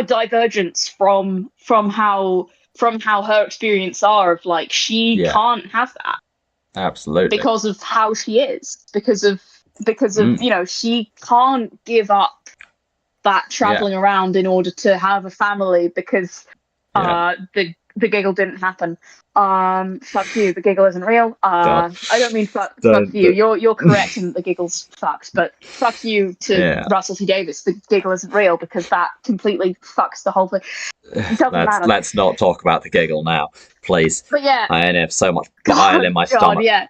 divergence from how her experience are of like, she can't have that. Absolutely. Because of how she is. Because of you know, she can't give up that traveling around in order to have a family because the giggle didn't happen. Fuck you, the giggle isn't real. I don't mean fuck you. You're correct in that the giggle's fucked, but fuck you to Russell T Davies. The giggle isn't real because that completely fucks the whole thing. It doesn't matter. Let's not talk about the giggle now, please. But yeah, I have so much bile in my stomach. Yeah.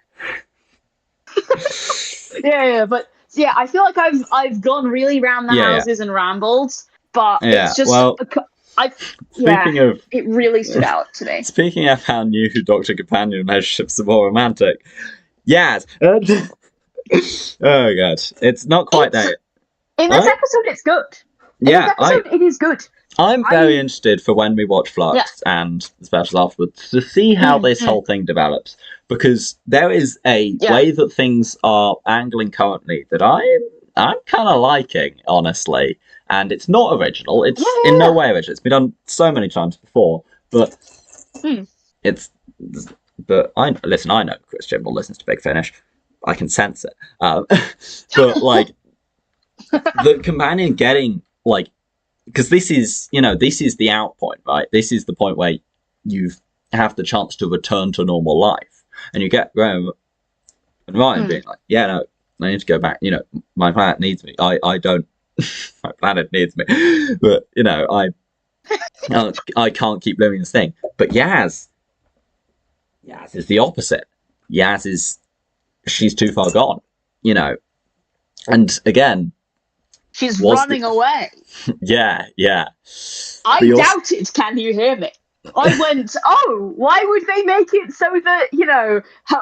But yeah, I feel like I've gone really round the houses and rambled, but it's just speaking of, it really stood out to me. Speaking of how New Doctor companion relationships are more romantic, oh god, it's not quite there. In this episode, it's good. It is good. I'm very interested for when we watch Flux and the specials afterwards to see how this whole thing develops, because there is a way that things are angling currently that I'm kind of liking, honestly. And it's not original. It's in no way original. It's been done so many times before, but it's. But I know Chris Jimble listens to Big Finish. I can sense it. But like, the companion getting, like, because this is the out point, right? This is the point where you have the chance to return to normal life, and you get Graham and Ryan being like, yeah, no, I need to go back. My planet needs me. I don't. My planet needs me, but I can't keep living this thing. But Yaz is the opposite. She's too far gone, and again, she's running away. Yeah. I doubted, can you hear me? I went, why would they make it so that,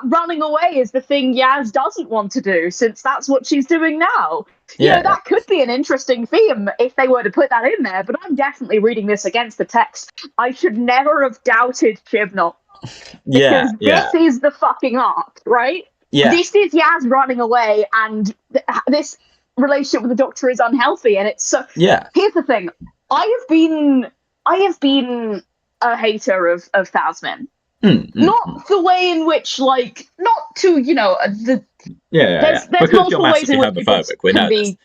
running away is the thing Yaz doesn't want to do, since that's what she's doing now? That could be an interesting theme if they were to put that in there, but I'm definitely reading this against the text. I should never have doubted Chibnall. Because this is the fucking arc, right? Yeah. This is Yaz running away, and this relationship with the Doctor is unhealthy, and it's so... Yeah. Here's the thing. I have been a hater of Thasmin. Not the way in which, not to, the... There's multiple ways in which people can be...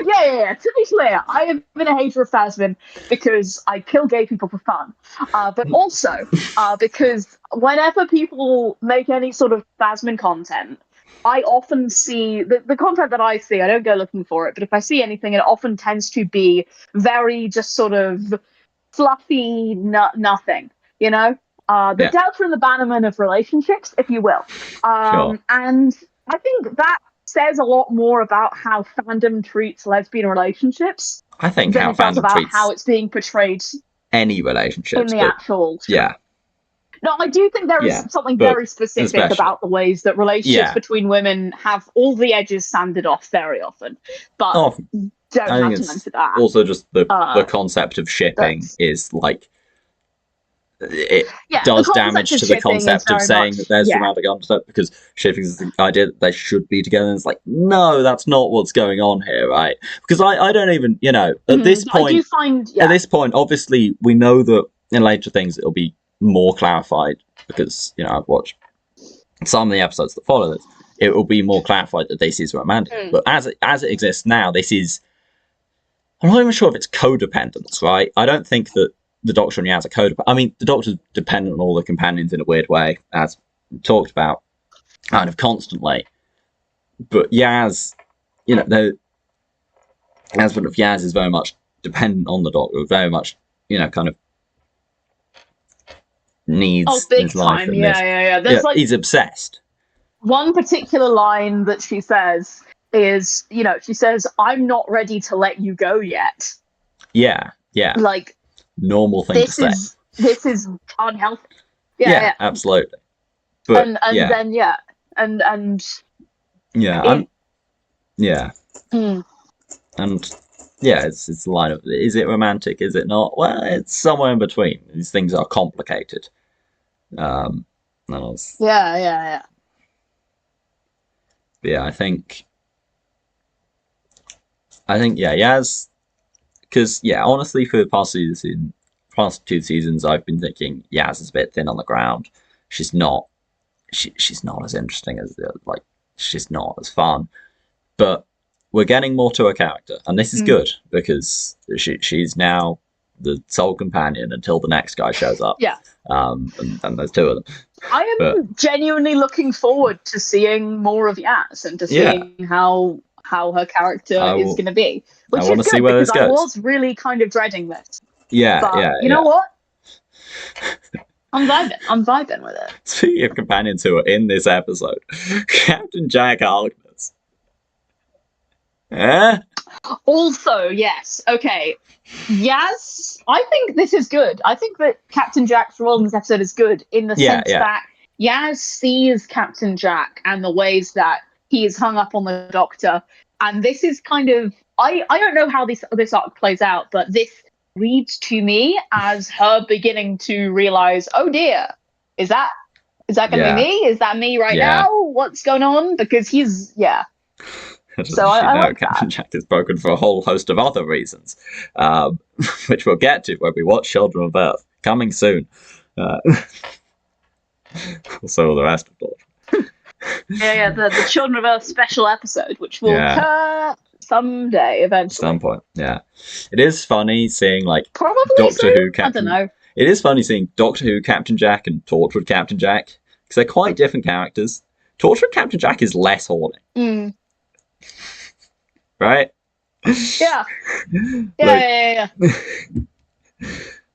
Yeah. To be clear, I have been a hater of Phasmin because I kill gay people for fun. But also because whenever people make any sort of Phasmin content, I often see the content that I see, I don't go looking for it, but if I see anything, it often tends to be very just sort of fluffy nothing, the Delta and the Bannerman of relationships, if you will. Sure. And I think that says a lot more about how fandom treats lesbian relationships. I think how fandom treats how it's being portrayed any relationships in the actual show. Yeah. No, I do think there is something very specific about the ways that relationships between women have all the edges sanded off very often. But don't have to mention that. Also, just the concept of shipping is like it does damage to the concept of saying that there's romantic concept, because shipping is the idea that they should be together, and it's like, no, that's not what's going on here, right? Because I don't even, at this point, at this point, obviously, we know that in later things it'll be more clarified, because, I've watched some of the episodes that follow this, it will be more clarified that this is romantic. But as it exists now, this is, I'm not even sure if it's codependence, right? I don't think that the Doctor and Yaz are codependent. I mean, the Doctor's dependent on all the companions in a weird way, as we talked about, kind of constantly. But Yaz, the husband of Yaz is very much dependent on the Doctor, very much, kind of needs his life. There's he's obsessed. One particular line that she says is, she says, "I'm not ready to let you go yet." Yeah. Like, normal thing to say. This is unhealthy. Yeah, absolutely. But and it's a line of, is it romantic? Is it not? Well, it's somewhere in between. These things are complicated. Yeah. I think Yaz, because honestly, for the past two seasons, I've been thinking Yaz is a bit thin on the ground. She's not as interesting as she's not as fun. But we're getting more to her character, and this is good, because she's now the sole companion until the next guy shows up. Yeah. And there's two of them. I am genuinely looking forward to seeing more of Yaz and to seeing how her character is going to be. Which is good, because I was really kind of dreading this. Yeah, you know what? I'm vibing with it. Speaking of companions who are in this episode, Captain Jack Harkness. Also, yes. Okay. Yaz, I think this is good. I think that Captain Jack's role in this episode is good in the sense that Yaz sees Captain Jack and the ways that he is hung up on the Doctor. And this is kind of, I don't know how this arc plays out, but this reads to me as her beginning to realize, oh dear, is that going to be me? Is that me right now? What's going on? Because he's, So I like Captain that. Jack is broken for a whole host of other reasons, which we'll get to when we watch Children of Earth, coming soon. Also, the rest of Doctor. the Children of Earth special episode, which will occur someday, eventually. At some point, yeah. It is funny seeing, like, probably Doctor Who Captain... I don't know. It is funny seeing Doctor Who Captain Jack and Torchwood Captain Jack, because they're quite different characters. Torchwood Captain Jack is less horny. Right? Yeah. Yeah.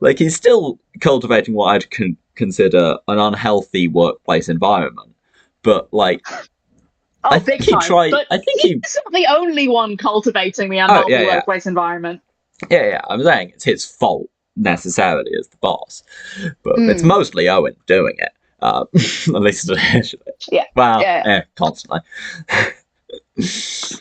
Like, he's still cultivating what I'd consider an unhealthy workplace environment, but, like... I think he tried. I think he's not the only one cultivating the unhealthy workplace environment. Yeah. I'm saying it's his fault necessarily as the boss, but it's mostly Owen doing it. At least initially. Yeah. Well, constantly.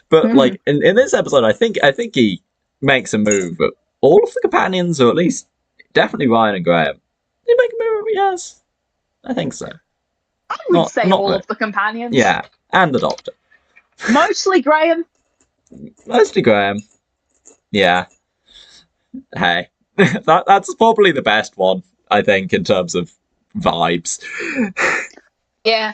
But like in this episode, I think he makes a move. But all of the companions, or at least definitely Ryan and Graham, they make a move. Yes, I think so. I would say all of the companions. Yeah. And the Doctor. Mostly Graham. Yeah. Hey. That's probably the best one, I think, in terms of vibes. Yeah.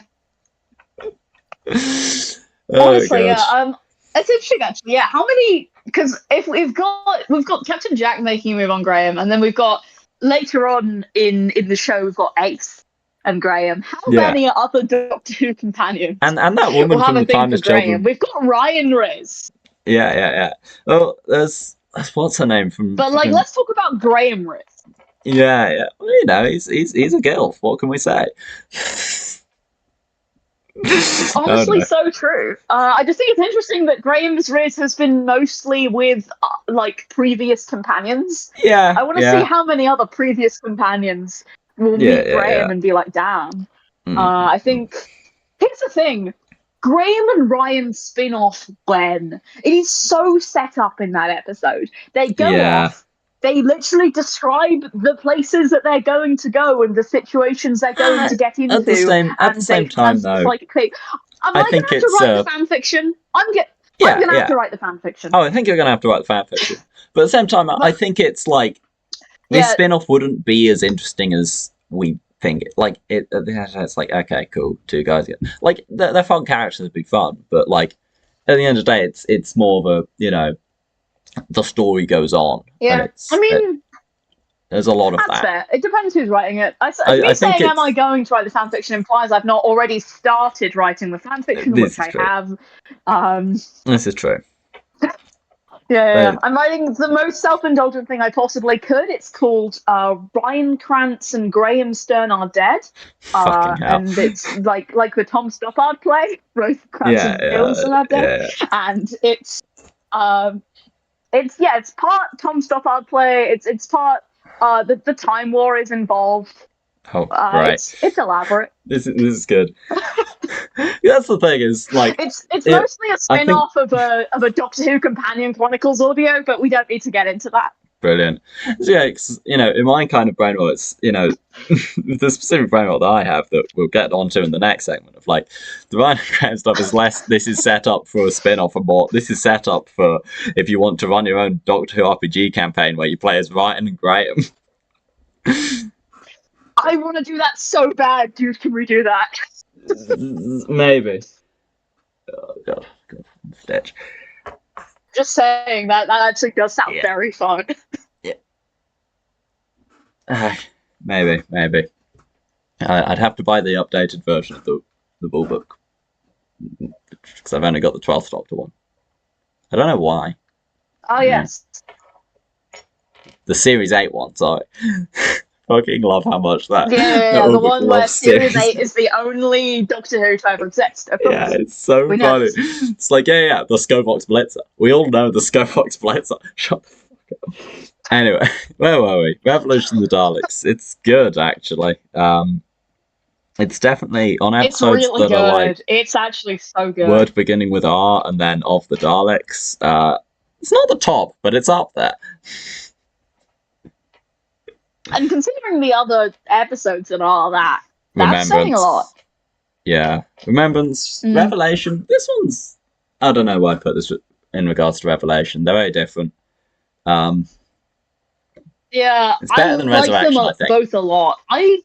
Honestly, it's interesting actually. Yeah, how many? Because if we've got Captain Jack making a move on Graham, and then we've got later on in the show we've got Ace and Graham. How many other Doctor Who companions? And that woman from the Timeless Children. We've got Ryan Riz. Yeah. Well, there's what's her name from? But like, let's talk about Graham Riz. Yeah. Well, you know, he's a gilf. What can we say? Honestly, so true. I just think it's interesting that Graham's Riz has been mostly with like previous companions. Yeah. I want to see how many other previous companions will meet Graham and be like, damn. I think here's the thing. Graham and Ryan's spin-off, Glenn, it is so set up in that episode. They go off, they literally describe the places that they're going to go and the situations they're going to get into. At the same time, though. I'm going to have to write the fan fiction. I'm going to have to write the fan fiction. Oh, I think you're going to have to write the fan fiction. But at the same time, I think it's like, this spin-off wouldn't be as interesting as we think. Like, it's like, okay, cool, two guys again. Like, they're fun characters, it'd be fun, but like, at the end of the day, it's more of a, you know, the story goes on. Yeah, there's a lot of that. Fair. It depends who's writing it. Me saying, am I going to write the fanfiction implies I've not already started writing the fanfiction, which I have. This is true. Yeah. I'm writing the most self-indulgent thing I possibly could. It's called Ryan Krantz and Graham Stern Are Dead. And it's like the Tom Stoppard play. Ryan Krantz and Graham Stern Are Dead. Yeah. And it's part Tom Stoppard play. It's part the Time War is involved. Oh, right. It's elaborate. This is good. That's the thing, is like it's mostly a spin-off of a Doctor Who Companion Chronicles audio, but we don't need to get into that. Brilliant. So, yeah, you know, in my kind of brain rot, it's, you know, the specific brain rot that I have that we'll get onto in the next segment of like the Ryan and Graham stuff is less. This is set up for a spin-off, and more. This is set up for if you want to run your own Doctor Who RPG campaign where you play as Ryan and Graham. I want to do that so bad, dude. Can we do that? Maybe. Oh god, Stitch. Just saying that actually does sound very fun. Yeah. Maybe. I'd have to buy the updated version of the Bull book because I've only got the 12th Doctor one. I don't know why. Oh yes. The Series 8 one. Sorry. Fucking love how much that. Yeah, the one where Series 8 is the only Doctor Who to ever exist. Yeah, it's so funny. It's like, the Scovox Blitzer. We all know the Scovox Blitzer. Shut the fuck up. Anyway, where were we? Revolution of the Daleks. It's good, actually. It's definitely on episodes really that good. Are like. It's actually so good. Word beginning with R and then of the Daleks. It's not the top, but it's up there. And considering the other episodes and all that, that's saying a lot. Yeah. Remembrance, Revelation. This one's... I don't know why I put this in regards to Revelation. They're very different. Yeah, it's better than Resurrection, I like them both a lot. I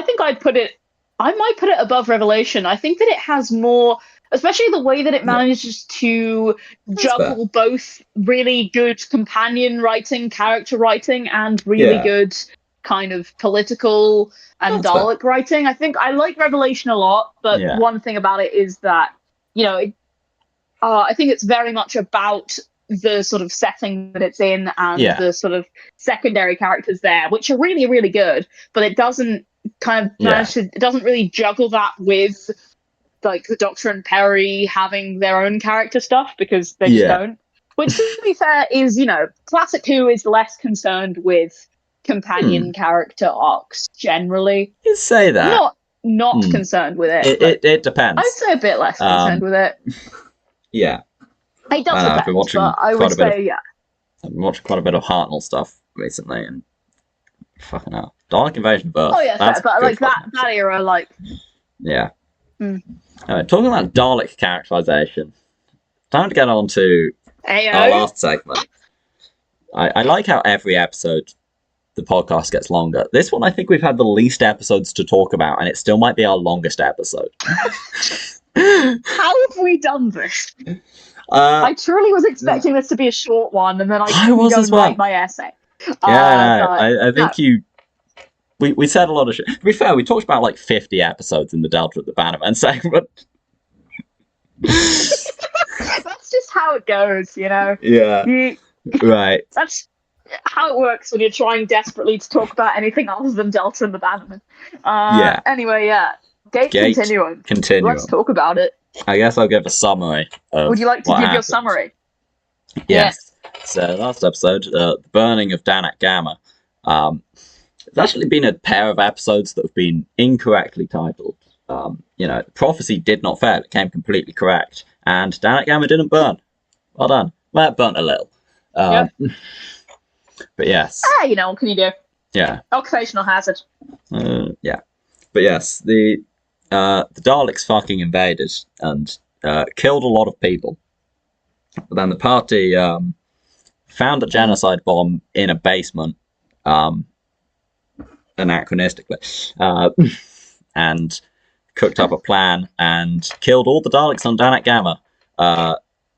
think I'd put it I might put it above Revelation. I think that it has more, especially the way that it manages to juggle both really good companion writing, character writing, and really good kind of political and Dalek writing. I think I like Revelation a lot, but one thing about it is that, I think it's very much about the sort of setting that it's in and the sort of secondary characters there, which are really, really good, but it doesn't kind of manage to, it doesn't really juggle that with like the Doctor and Perry having their own character stuff, because they just don't. Which, to be fair, is, Classic Who is less concerned with companion character arcs generally. You say that. Not concerned with it. It depends. I'd say a bit less concerned with it. Yeah. It does depend, but I would say, I've been watching quite a bit of Hartnell stuff recently, and fucking hell. Dalek Invasion of Earth. Oh, yeah, fair, but like that era, like... Yeah. Anyway, talking about Dalek characterization, time to get on to our last segment. I like how every episode the podcast gets longer. This one, I think we've had the least episodes to talk about, and it still might be our longest episode. How have we done this? I truly was expecting this to be a short one, and then I couldn't go and write my essay. I think we said a lot of shit. To be fair, we talked about like 50 episodes in the Delta at the Bannerman segment. That's just how it goes, Yeah. Right. That's how it works when you're trying desperately to talk about anything other than Delta and the Bannerman. Anyway, Gate Continuum. Let's talk about it. I guess I'll give a summary. Would you like to give your summary? Yes. So last episode, the burning of Dalek Gamma. There's actually been a pair of episodes that have been incorrectly titled. Prophecy did not fail; it came completely correct, and Dalek Gamma didn't burn. Well done. Well, it burnt a little. But yes. What can you do? Yeah. Occupational hazard. Yeah. But yes, the Daleks fucking invaded and killed a lot of people. But then the party found a genocide bomb in a basement, anachronistically, and cooked up a plan and killed all the Daleks on Dalek Gamma,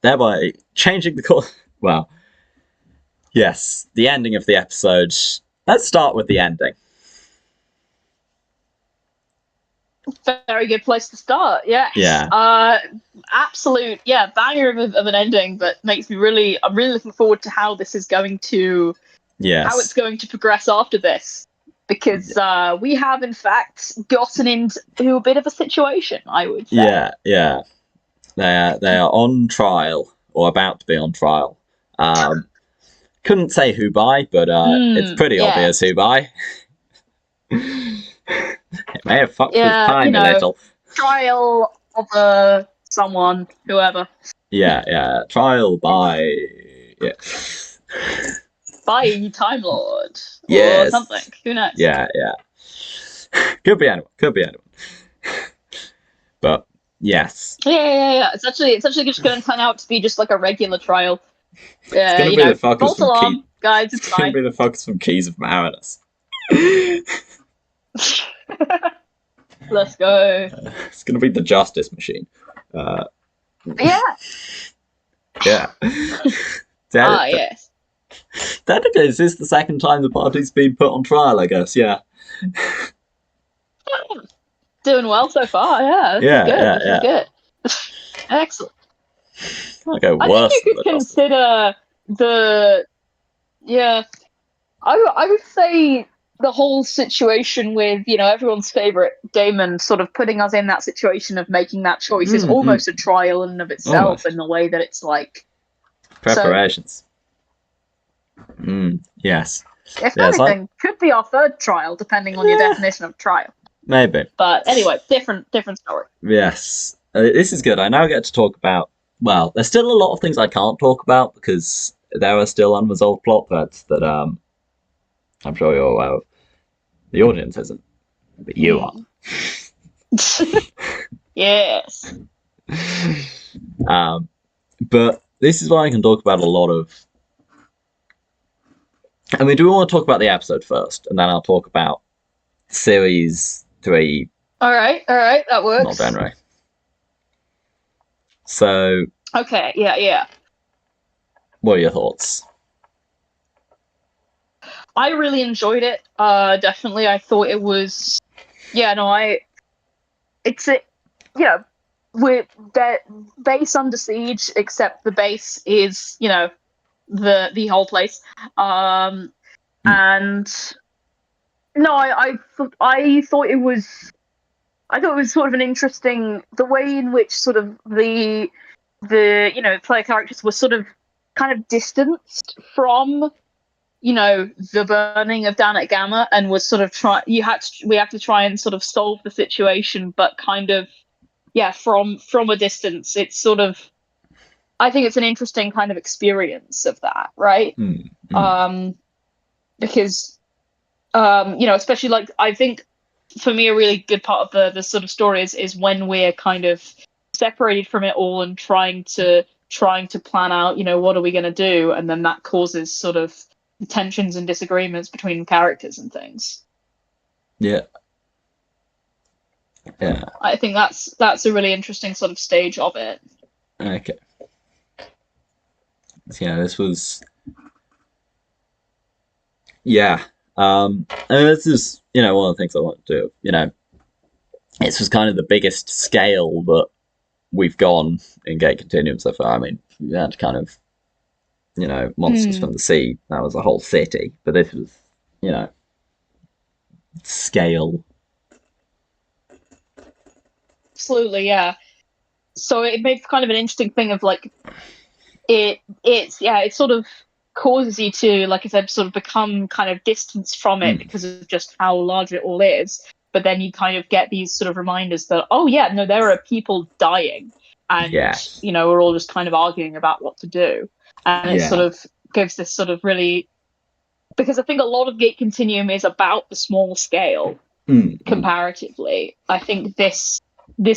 thereby changing the course. Well, yes, the ending of the episode. Let's start with the ending. Very good place to start. Yeah. Absolute. Yeah, banger of an ending, but makes me really. I'm really looking forward to how this is going to. Yes. How it's going to progress after this, because we have in fact gotten into a bit of a situation, I would say. Yeah. They are on trial, or about to be on trial. Couldn't say who by, but it's pretty obvious who by. It may have fucked with time a little. Trial of someone, whoever. Yeah. Trial by by Time Lord. Yes. Or something. Who knows? Yeah. Could be anyone. But yes. Yeah. It's actually just going to turn out to be just like a regular trial. It's going to be the fuckers from alarm, guys. It's going to be the fuckers from Keys of Marinus. Let's go. It's going to be the Justice Machine. Yeah. Yes. Technically, this is the second time the party's been put on trial, I guess. Yeah. Doing well so far. Yeah. Good. Excellent. I'll go worse. I think you could consider the. Yeah. I would say the whole situation with, everyone's favourite Damon sort of putting us in that situation of making that choice is almost a trial in and of itself, in the way that it's like... Preparations. Yes. If anything, could be our third trial, depending on your definition of trial. Maybe. But anyway, different story. Yes. This is good. I now get to talk about... Well, there's still a lot of things I can't talk about, because there are still unresolved plot threads that... I'm sure you're aware of. The audience isn't, but you are. Yes. But this is why I can talk about a lot of... do we want to talk about the episode first? And then I'll talk about Series 3 All right, that works. Not Venray. So. Okay, yeah. What are your thoughts? I really enjoyed it. Definitely, I thought it was. Yeah, no, It's a, with that base under siege, except the base is, the whole place. And no, I thought it was. I thought it was sort of an interesting the way in which sort of the player characters were sort of kind of distanced from the burning of Danet Gamma, and was sort of we have to try and sort of solve the situation, but kind of from a distance. It's sort of, I think it's an interesting kind of experience of that, right? Because especially like I think for me a really good part of the sort of story is when we're kind of separated from it all and trying to plan out what are we going to do, and then that causes sort of tensions and disagreements between characters and things. Yeah I think that's a really interesting sort of stage of it. Okay. Yeah, this was and this is one of the things I want to do. This was kind of the biggest scale that we've gone in Gate Continuum so far. I mean, we had kind of Monsters from the Sea. That was a whole city, but this was scale. Absolutely, yeah. So it makes kind of an interesting thing of like it sort of causes you to, like I said, sort of become kind of distanced from it because of just how large it all is. But then you kind of get these sort of reminders that, oh yeah, no, there are people dying, and we're all just kind of arguing about what to do, and it sort of gives this sort of really, because I think a lot of Gate Continuum is about the small scale comparatively. I think this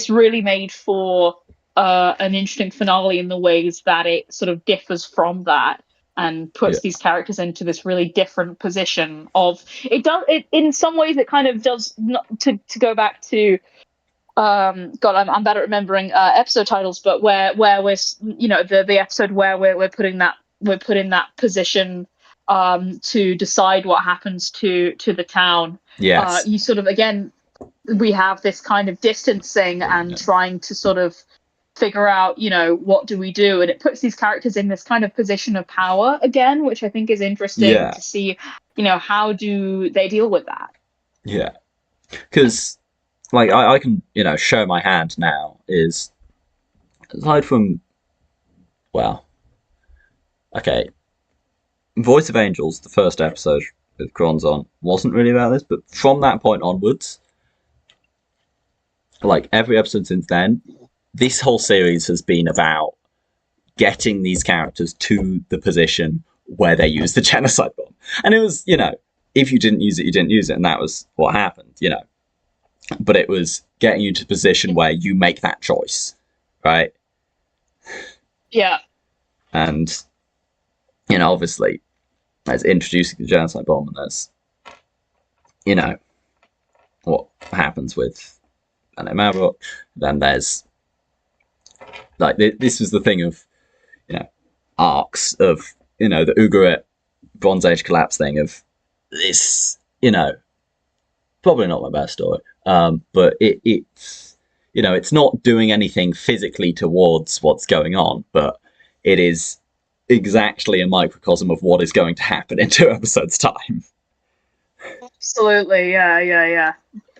really made for an interesting finale in the ways that it sort of differs from that and puts these characters into this really different position of it in some ways it kind of does not, to go back to God, I'm bad at remembering episode titles, but where we're the episode where we're putting that position to decide what happens to the town. You sort of, again, we have this kind of distancing and trying to sort of figure out, what do we do? And it puts these characters in this kind of position of power again, which I think is interesting to see, how do they deal with that? Yeah. Because, like, I can, show my hand now is, aside from, Voice of Angels, the first episode with Kronzon, wasn't really about this, but from that point onwards, like, every episode since then, this whole series has been about getting these characters to the position where they use the genocide bomb. And it was, if you didn't use it, you didn't use it, and that was what happened, But it was getting you to a position where you make that choice, right? Yeah. And, obviously, there's introducing the genocide bomb, and there's, what happens with Mavrock. Then there's, like, this was the thing of, arcs of, the Ugarit Bronze Age collapse thing of this, probably not my best story, but it's it's not doing anything physically towards what's going on, but it is exactly a microcosm of what is going to happen in 2 episodes' time. Absolutely, yeah.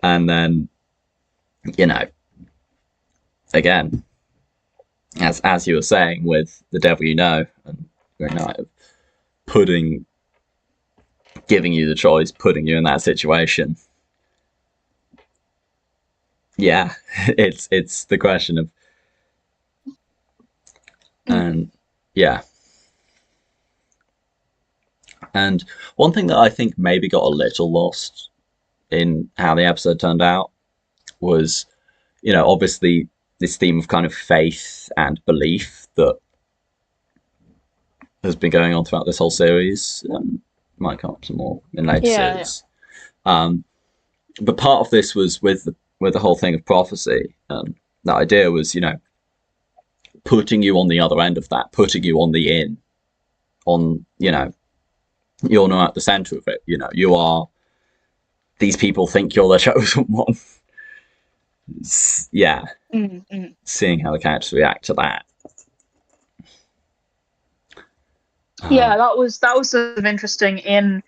And then, again, as you were saying with The Devil You Know and Green Knight, giving you the choice, putting you in that situation. Yeah, it's the question of, and and one thing that I think maybe got a little lost in how the episode turned out was, obviously this theme of kind of faith and belief that has been going on throughout this whole series. Might come up some more in later series. But part of this was with with the whole thing of prophecy, the idea was, putting you on the other end of that, putting you on the in, on, you're not at the center of it. You are, these people think you're the chosen one. Yeah. Mm-hmm. Seeing how the characters react to that. Yeah, that was sort of interesting in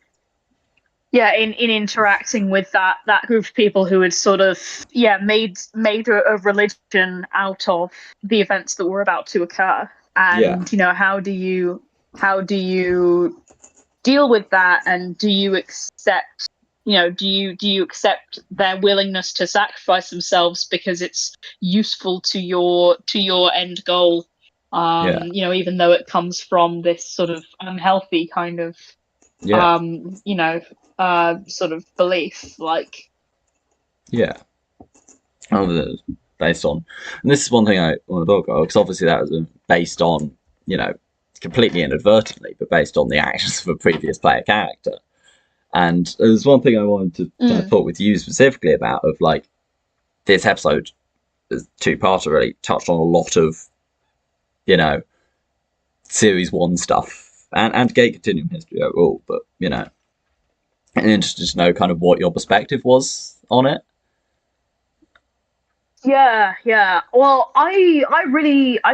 interacting with that group of people who had sort of made a religion out of the events that were about to occur. And how do you deal with that, and do you accept do you accept their willingness to sacrifice themselves because it's useful to your end goal, even though it comes from this sort of unhealthy kind of sort of belief, like based on, and this is one thing I want to talk about, because obviously that was based on completely inadvertently, but based on the actions of a previous player character. And there's one thing I wanted to kind of talk with you specifically about, of like, this episode is two-parter, really touched on a lot of series 1 stuff and Gate Continuum history overall, but I'm interested to know kind of what your perspective was on it. Yeah. Well, I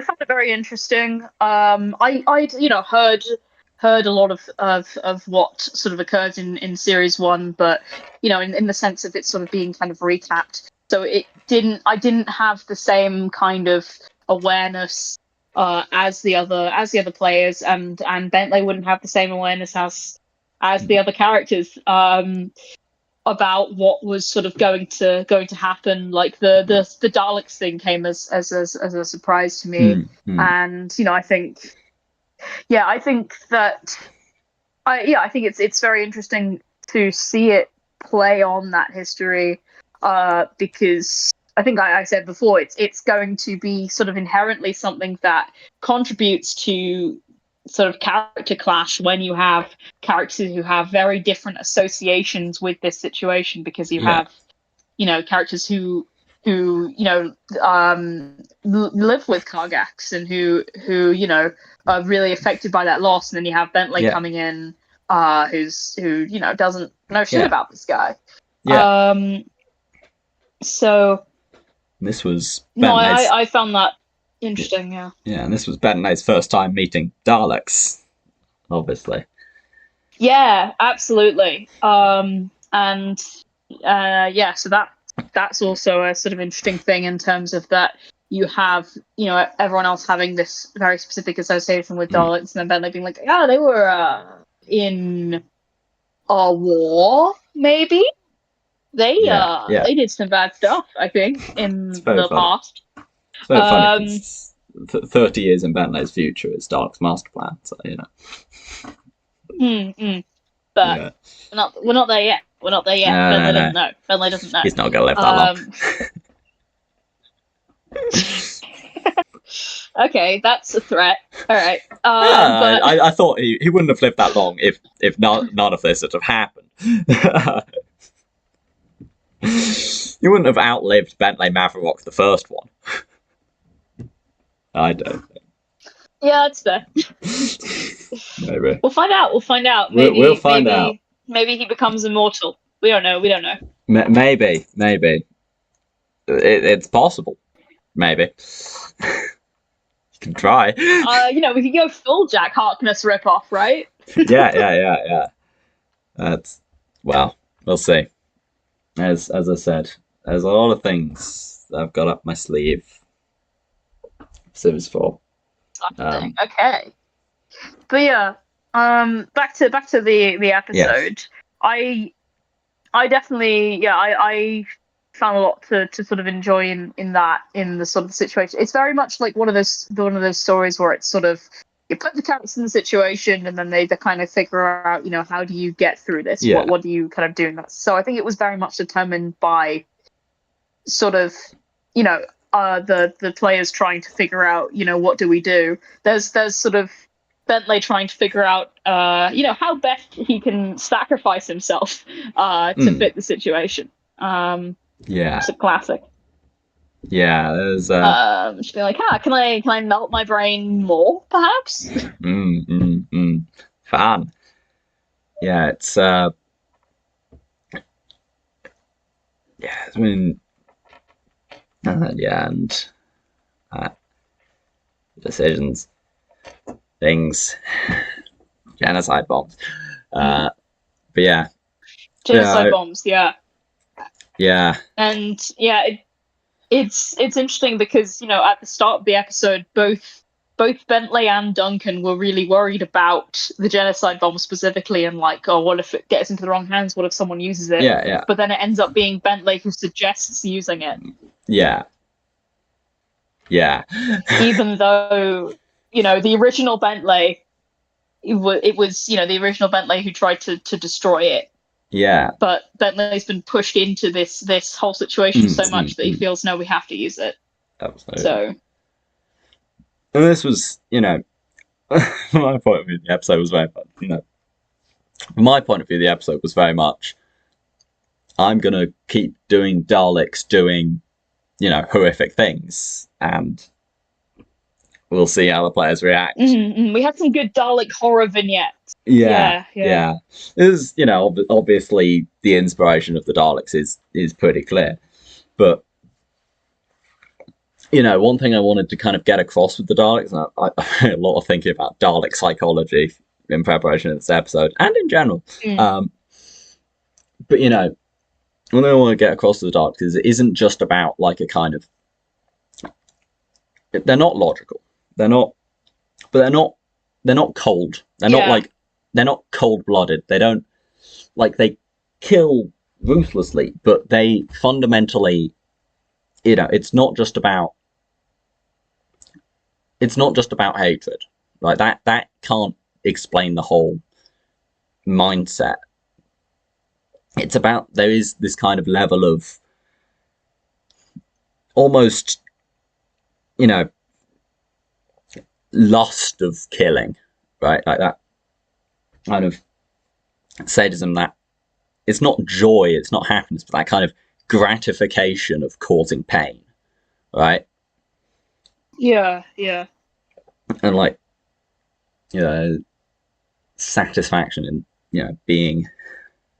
found it very interesting. I'd heard a lot of what sort of occurs in series 1, but in the sense of it sort of being kind of recapped. So I didn't have the same kind of awareness as the other players, and Bentley wouldn't have the same awareness as the other characters about what was sort of going to happen. Like the Daleks thing came as a surprise to me, and I think that I think it's very interesting to see it play on that history, because I think I said before, it's going to be sort of inherently something that contributes to sort of character clash when you have characters who have very different associations with this situation, because you have characters who live with Kargax and who are really affected by that loss, and then you have Bentley coming in, who doesn't know shit about this guy. So this was I found that interesting. Yeah, and this was Bentley's first time meeting Daleks, obviously. Yeah, absolutely. So that's also a sort of interesting thing, in terms of that you have everyone else having this very specific association with Daleks, and then Bentley being like, they were in a war, maybe. They did some bad stuff, I think, in the past. It's very funny. 30 years in Bentley's future is Dalek's master plan, so But we're not there yet. Bentley doesn't know. Bentley doesn't know. He's not going to live that long. Okay, that's a threat. All right. But I thought he wouldn't have lived that long if none of this had happened. You wouldn't have outlived Bentley Maverick, the first one. I don't think. Yeah, that's fair. Maybe. We'll find out. Maybe, we'll find out. Maybe he becomes immortal. We don't know. Maybe. It's possible. Maybe. You can try. We could go full Jack Harkness ripoff, right? Yeah. We'll see. As I said, there's a lot of things that I've got up my sleeve. Series 4. Okay. But yeah, back to the episode. Yes. I definitely I found a lot to sort of enjoy in the sort of situation. It's very much like one of those stories where it's sort of, you put the characters in the situation, and then they kind of figure out, how do you get through this? What do you kind of do in that? So I think it was very much determined by sort of, the players trying to figure out, what do we do? There's sort of Bentley trying to figure out, how best he can sacrifice himself to fit the situation. Yeah. It's a classic. Yeah, there's just be like, can I melt my brain more, perhaps? Fan. Yeah, it's yeah, I mean, yeah, and decisions, things, genocide bombs. But yeah, genocide bombs. Yeah. And it's interesting because at the start of the episode, both Bentley and Duncan were really worried about the genocide bomb specifically, and like, oh, what if it gets into the wrong hands? What if someone uses it? Yeah. But then it ends up being Bentley who suggests using it. Yeah. Even though the original Bentley, it was the original Bentley who tried to destroy it. Yeah. But Bentley's been pushed into this whole situation so much that he feels, no, we have to use it. Absolutely. So. And this was, my point of view, the episode was very, from my point of view, the episode was very much, I'm going to keep doing Daleks doing, horrific things, and we'll see how the players react. We had some good Dalek horror vignettes. Yeah. It is, obviously the inspiration of the Daleks is pretty clear, but one thing I wanted to kind of get across with the Daleks, and I a lot of thinking about Dalek psychology in preparation of this episode and in general. But one thing I want to get across to the Daleks is it isn't just about like a kind of, they're not logical. They're not cold. They're not cold-blooded. They don't, they kill ruthlessly, but they fundamentally, it's not just about hatred. Like that can't explain the whole mindset. It's about, there is this kind of level of almost, lust of killing, right? Like that kind of sadism, that it's not joy, it's not happiness, but that kind of gratification of causing pain, right? Yeah. And satisfaction in being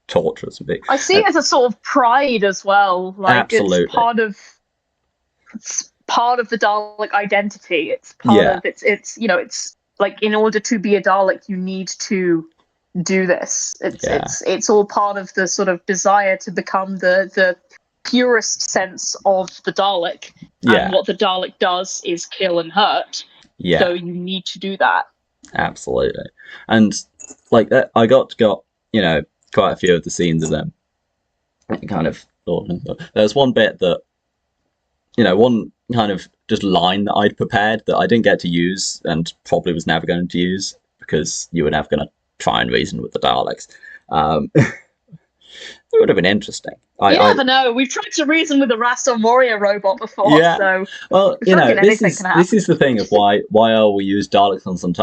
torturous. I see it as a sort of pride as well. Like, absolutely. It's part of the Dalek identity. It's part of it's like, in order to be a Dalek, you need to do this. It's all part of the sort of desire to become the purest sense of the Dalek. And what the Dalek does is kill and hurt. So you need to do that. Absolutely. And like that, I got quite a few of the scenes of them. Kind of thought there's one bit that, one kind of just line that I'd prepared that I didn't get to use and probably was never going to use because you were never going to try and reason with the Daleks. It would have been interesting. You never know. We've tried to reason with the Rastor Warrior robot before. Yeah. So well, this is the thing of why I will use Daleks and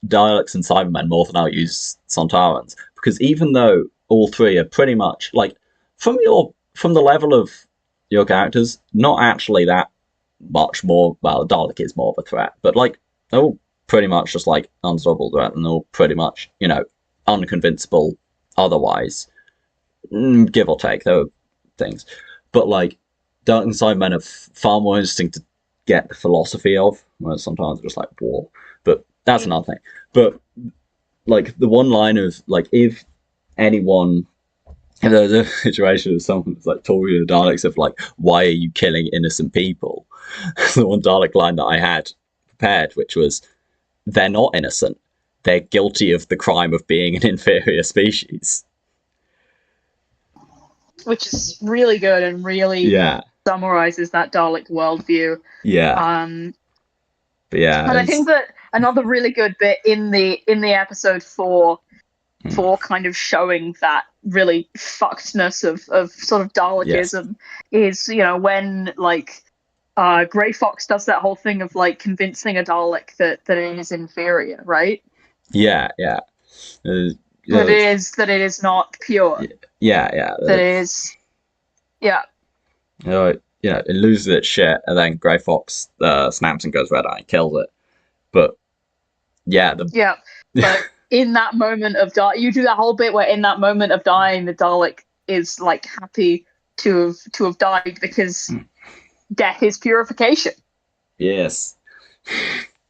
Daleks and Cybermen more than I'll use Sontarans, because even though all three are pretty much like from the level of your characters, not actually that much more. Well, Dalek is more of a threat, but like they're all pretty much just like unstoppable threat, and they're all pretty much unconvincible otherwise, give or take. There are things, but like Dalek and Cybermen are far more interesting to get the philosophy of, whereas sometimes they're just like war. But that's another thing. But like the one line of like, if there's a situation of someone that's like talking to the Daleks of like, why are you killing innocent people? The one Dalek line that I had prepared, which was, they're not innocent. They're guilty of the crime of being an inferior species. Which is really good and really summarizes that Dalek worldview. But yeah. And I think that another really good bit in the episode for kind of showing that really fuckedness of sort of Dalekism is, when like Grey Fox does that whole thing of like convincing a Dalek that it is inferior, right? Yeah. That it is not pure. Yeah. That is. Yeah. It loses its shit, and then Grey Fox snaps and goes red-eye and kills it. But yeah, but in that moment of you do that whole bit where in that moment of dying, the Dalek is like happy to have died because death is purification. Yes.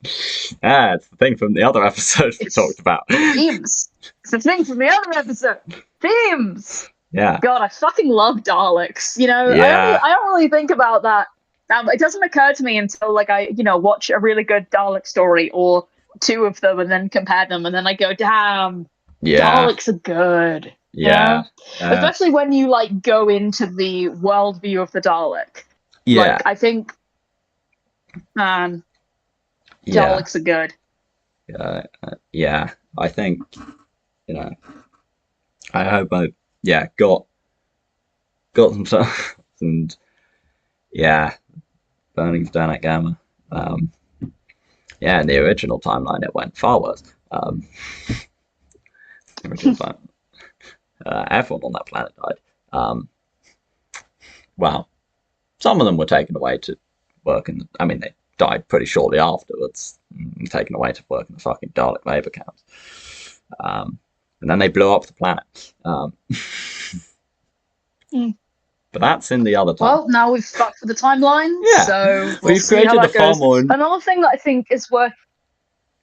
It's the thing from the other episodes we talked about. Themes. It's the thing from the other episode. Themes. Yeah. God, I fucking love Daleks. Yeah. I don't really think about that. It doesn't occur to me until like I watch a really good Dalek story or two of them and then compare them, and then I go, damn, Daleks are good. Yeah. Especially when you like go into the worldview of the Dalek. Yeah. Like, I think Daleks are good. Yeah. I think, I hope I got some stuff, and Burning of Danik Gamma. In the original timeline it went far worse. Everyone on that planet died. Well, some of them were taken away to work in they died pretty shortly afterwards, taken away to work in the fucking Dalek labor camps. And then they blew up the planet. But that's in the other time. Well, now we've fucked with the timeline, so we've created a far more... Another thing that I think is worth...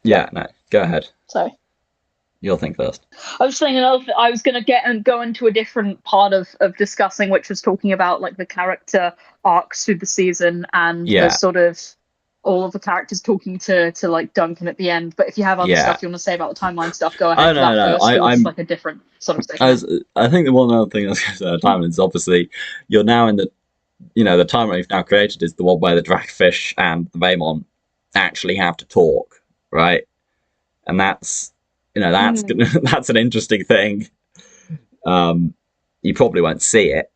Yeah, no, go ahead. Sorry. You'll think first. I was saying I was going to go into a different part of discussing, which was talking about like the character arcs through the season and the sort of all of the characters talking to like Duncan at the end. But if you have other stuff you want to say about the timeline stuff, go ahead. I'm like a different sort of thing. I think the one other thing I was going to say about timeline is obviously you're now in the the timeline you've now created is the one where the Dragfish and the Vaemon actually have to talk, right? And that's that's an interesting thing. You probably won't see it,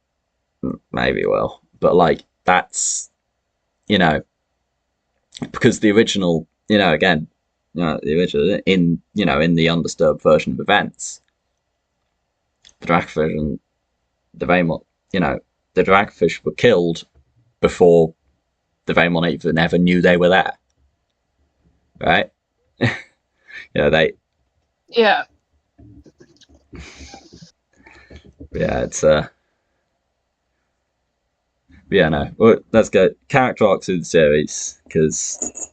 maybe you will, but like that's because the original the original in the undisturbed version of events, the Dragfish and the Vaemon, the Dragfish were killed before the Vaemon even ever knew they were there, right? It's well, let's go character arcs in the series, because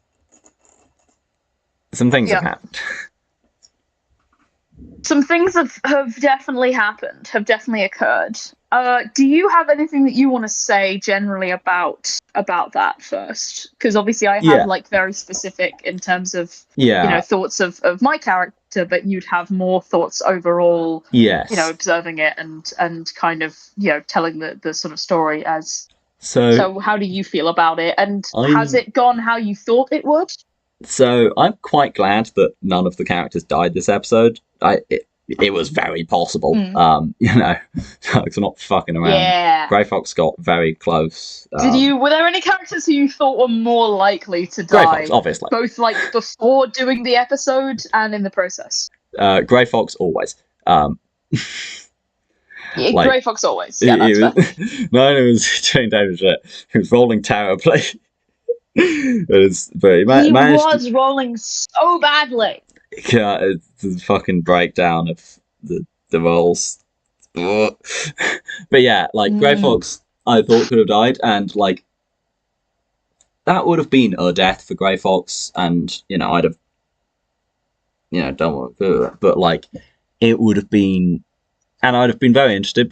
some things have happened. Some things have definitely happened, have definitely occurred. Do you have anything that you want to say generally about that first? Because obviously I have like very specific in terms of thoughts of my character, but you'd have more thoughts overall. Observing it and kind of telling the sort of story as. So how do you feel about it? And has it gone how you thought it would? So I'm quite glad that none of the characters died this episode. It was very possible. Dogs are not fucking around. Yeah. Grey Fox got very close. Were there any characters who you thought were more likely to die? Grey Fox, obviously. Both like before doing the episode and in the process. Grey Fox always. Grey Fox always. Yeah, that's fair. It was Jane David shit. He was rolling terribly. He was rolling so badly. Yeah, it's the fucking breakdown of the rolls. But yeah, like Grey Fox, I thought could have died, and like that would have been a death for Grey Fox, and I'd have done what, but like it would have been, and I'd have been very interested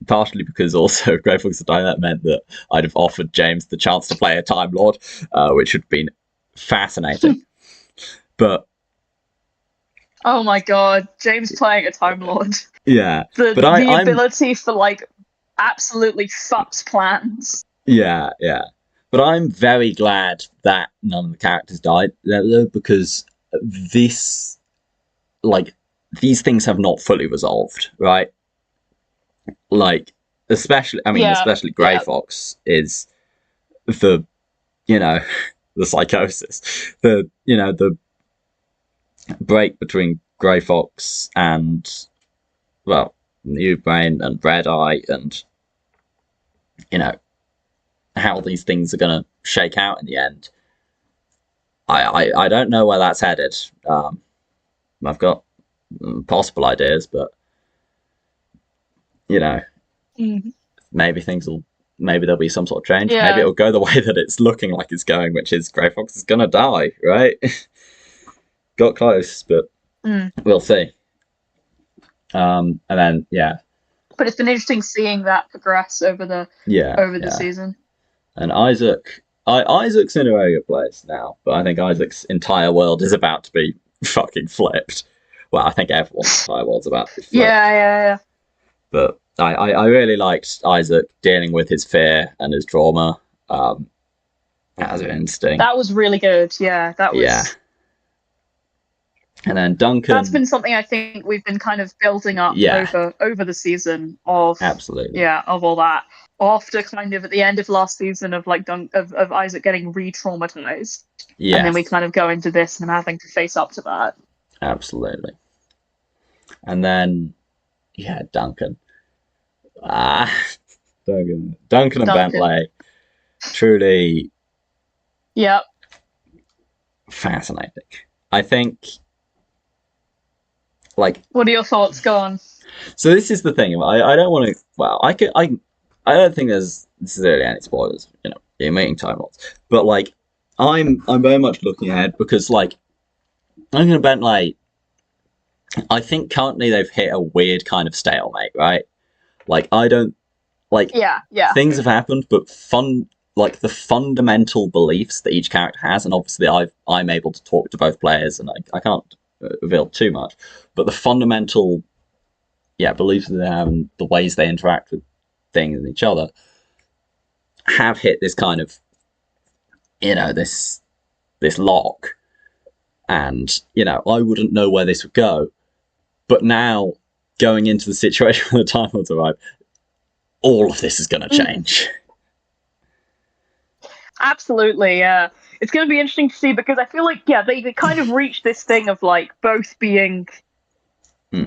partially because also Grey Fox had died. That meant that I'd have offered James the chance to play a Time Lord, which would have been fascinating. But oh my god, James playing a Time Lord. Yeah. The ability for like absolutely fucked plans. Yeah. But I'm very glad that none of the characters died, because these things have not fully resolved, right? Like, especially Grey Fox is the psychosis, the break between Grey Fox and New Brain and Red Eye, and how these things are going to shake out in the end. I don't know where that's headed. I've got possible ideas, but maybe there'll be some sort of change. Maybe it'll go the way that it's looking like it's going, which is Grey Fox is gonna die, right? Got close, but we'll see. And then but it's been interesting seeing that progress over the season. And Isaac's in a very good place now, but I think Isaac's entire world is about to be fucking flipped. Well, I think everyone's entire world's about to be flipped. Yeah. But I really liked Isaac dealing with his fear and his trauma. That was interesting. That was really good. Yeah, that was. Yeah. And then Duncan. That's been something I think we've been kind of building up over the season of. Absolutely. Yeah, of all that. After kind of at the end of last season of like of Isaac getting re-traumatized. Yeah. And then we kind of go into this and having to face up to that. Absolutely. And then Duncan. Duncan and Bentley. Truly fascinating. I think what are your thoughts? Go on. So this is the thing. I don't want to. Well, I don't think there's necessarily any spoilers. You're meeting Time Lords, but I'm very much looking ahead because Duncan and Bentley. I think currently they've hit a weird kind of stalemate, right? I don't things have happened, but the fundamental beliefs that each character has, and obviously I'm able to talk to both players, and I can't reveal too much, but the fundamental beliefs that they have and the ways they interact with things and each other have hit this kind of this lock, and I wouldn't know where this would go, but now going into the situation when the Time Lords arrive, all of this is going to change. Absolutely, yeah. It's going to be interesting to see because I feel like, they kind of reached this thing of both being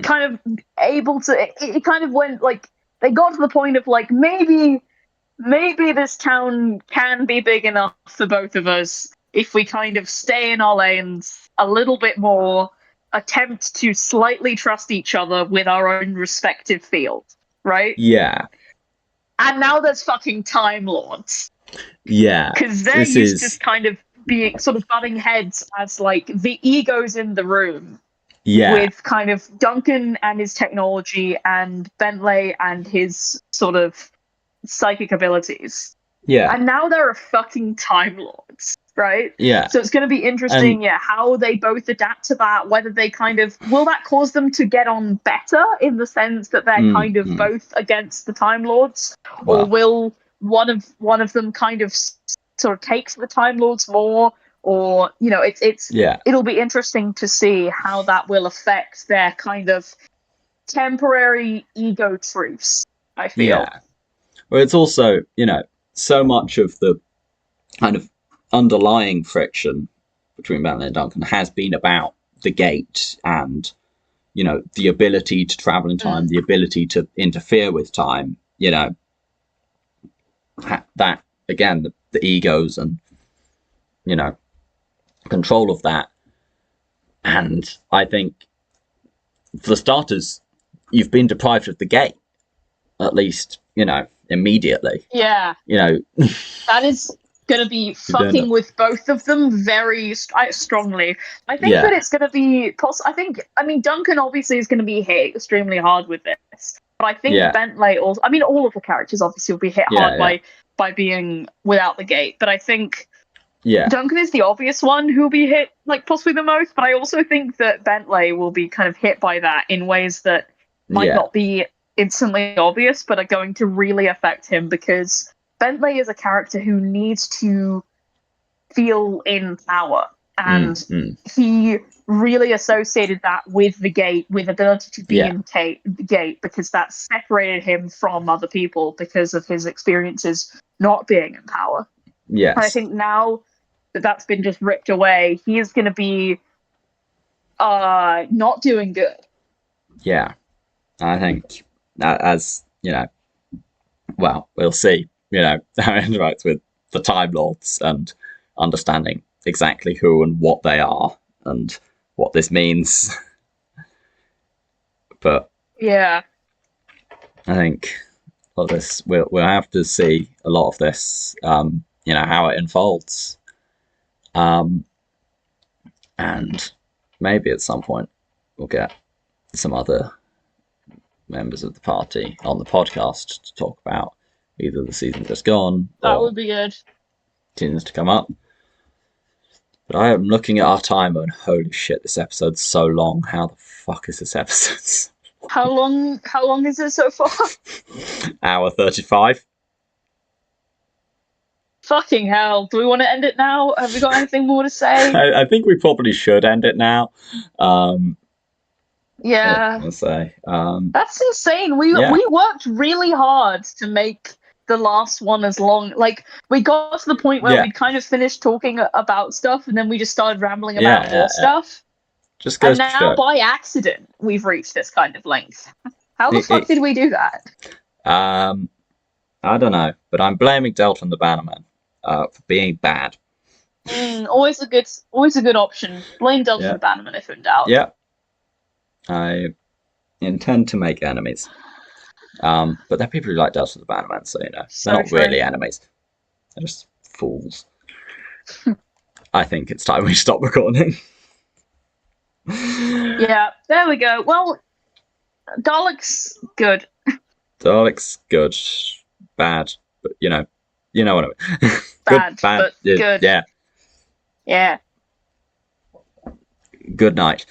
kind of able to. It kind of went they got to the point of maybe this town can be big enough for both of us if we kind of stay in our lanes a little bit more, attempt to slightly trust each other with our own respective fields, right? Yeah. And now there's fucking Time Lords. Yeah. Because they're used to kind of being sort of butting heads as the egos in the room. Yeah. With kind of Duncan and his technology and Bentley and his sort of psychic abilities. Yeah. And now there are fucking Time Lords, right? Yeah. So it's going to be interesting, how they both adapt to that, whether they kind of, will that cause them to get on better in the sense that they're kind of both against the Time Lords? Well. Or will one of them kind of sort of takes the Time Lords more? Or, it'll be interesting to see how that will affect their kind of temporary ego truce, I feel. Yeah. Well, it's also, so much of the kind of underlying friction between Bentley and Duncan has been about the gate and, the ability to travel in time, the ability to interfere with time, that, again, the egos and, control of that. And I think, for starters, you've been deprived of the gate, at least, immediately. Yeah. That is going to be fucking with both of them very strongly. I think that it's going to be Duncan obviously is going to be hit extremely hard with this, but I think Bentley also, all of the characters obviously will be hit hard by being without the gate, but I think Duncan is the obvious one who'll be hit possibly the most, but I also think that Bentley will be kind of hit by that in ways that might not be instantly obvious, but are going to really affect him because Bentley is a character who needs to feel in power, and he really associated that with the gate, with ability to be in the gate, because that separated him from other people because of his experiences not being in power. Yes. And I think now that that's been just ripped away, he is going to be not doing good. Yeah. I think, as, well, we'll see. how it interacts with the Time Lords and understanding exactly who and what they are and what this means. But yeah, I think this we'll have to see a lot of this, how it unfolds, and maybe at some point we'll get some other members of the party on the podcast to talk about either the season just gone or that would be good. Seasons to come up. But I am looking at our timer and holy shit, this episode's so long. How the fuck is this episode? How long is it so far? Hour 35. Fucking hell. Do we want to end it now? Have we got anything more to say? I think we probably should end it now. Yeah. I'll say. That's insane. We worked really hard to make the last one as long. Like, we got to the point where we'd kind of finished talking about stuff, and then we just started rambling about more stuff. Just goes and now, by accident, we've reached this kind of length. How the fuck did we do that? I don't know, but I'm blaming Delta and the Bannerman for being bad. Always a good option. Blame Delta and the Bannerman if in doubt. Yeah. I intend to make enemies. But they're people who like Delta and the Bannerman, so they're not really enemies. They're just fools. I think it's time we stop recording. Yeah, there we go. Well, Daleks good. Daleks good, bad, but you know what I mean. Bad, but good. Yeah. Yeah. Good night.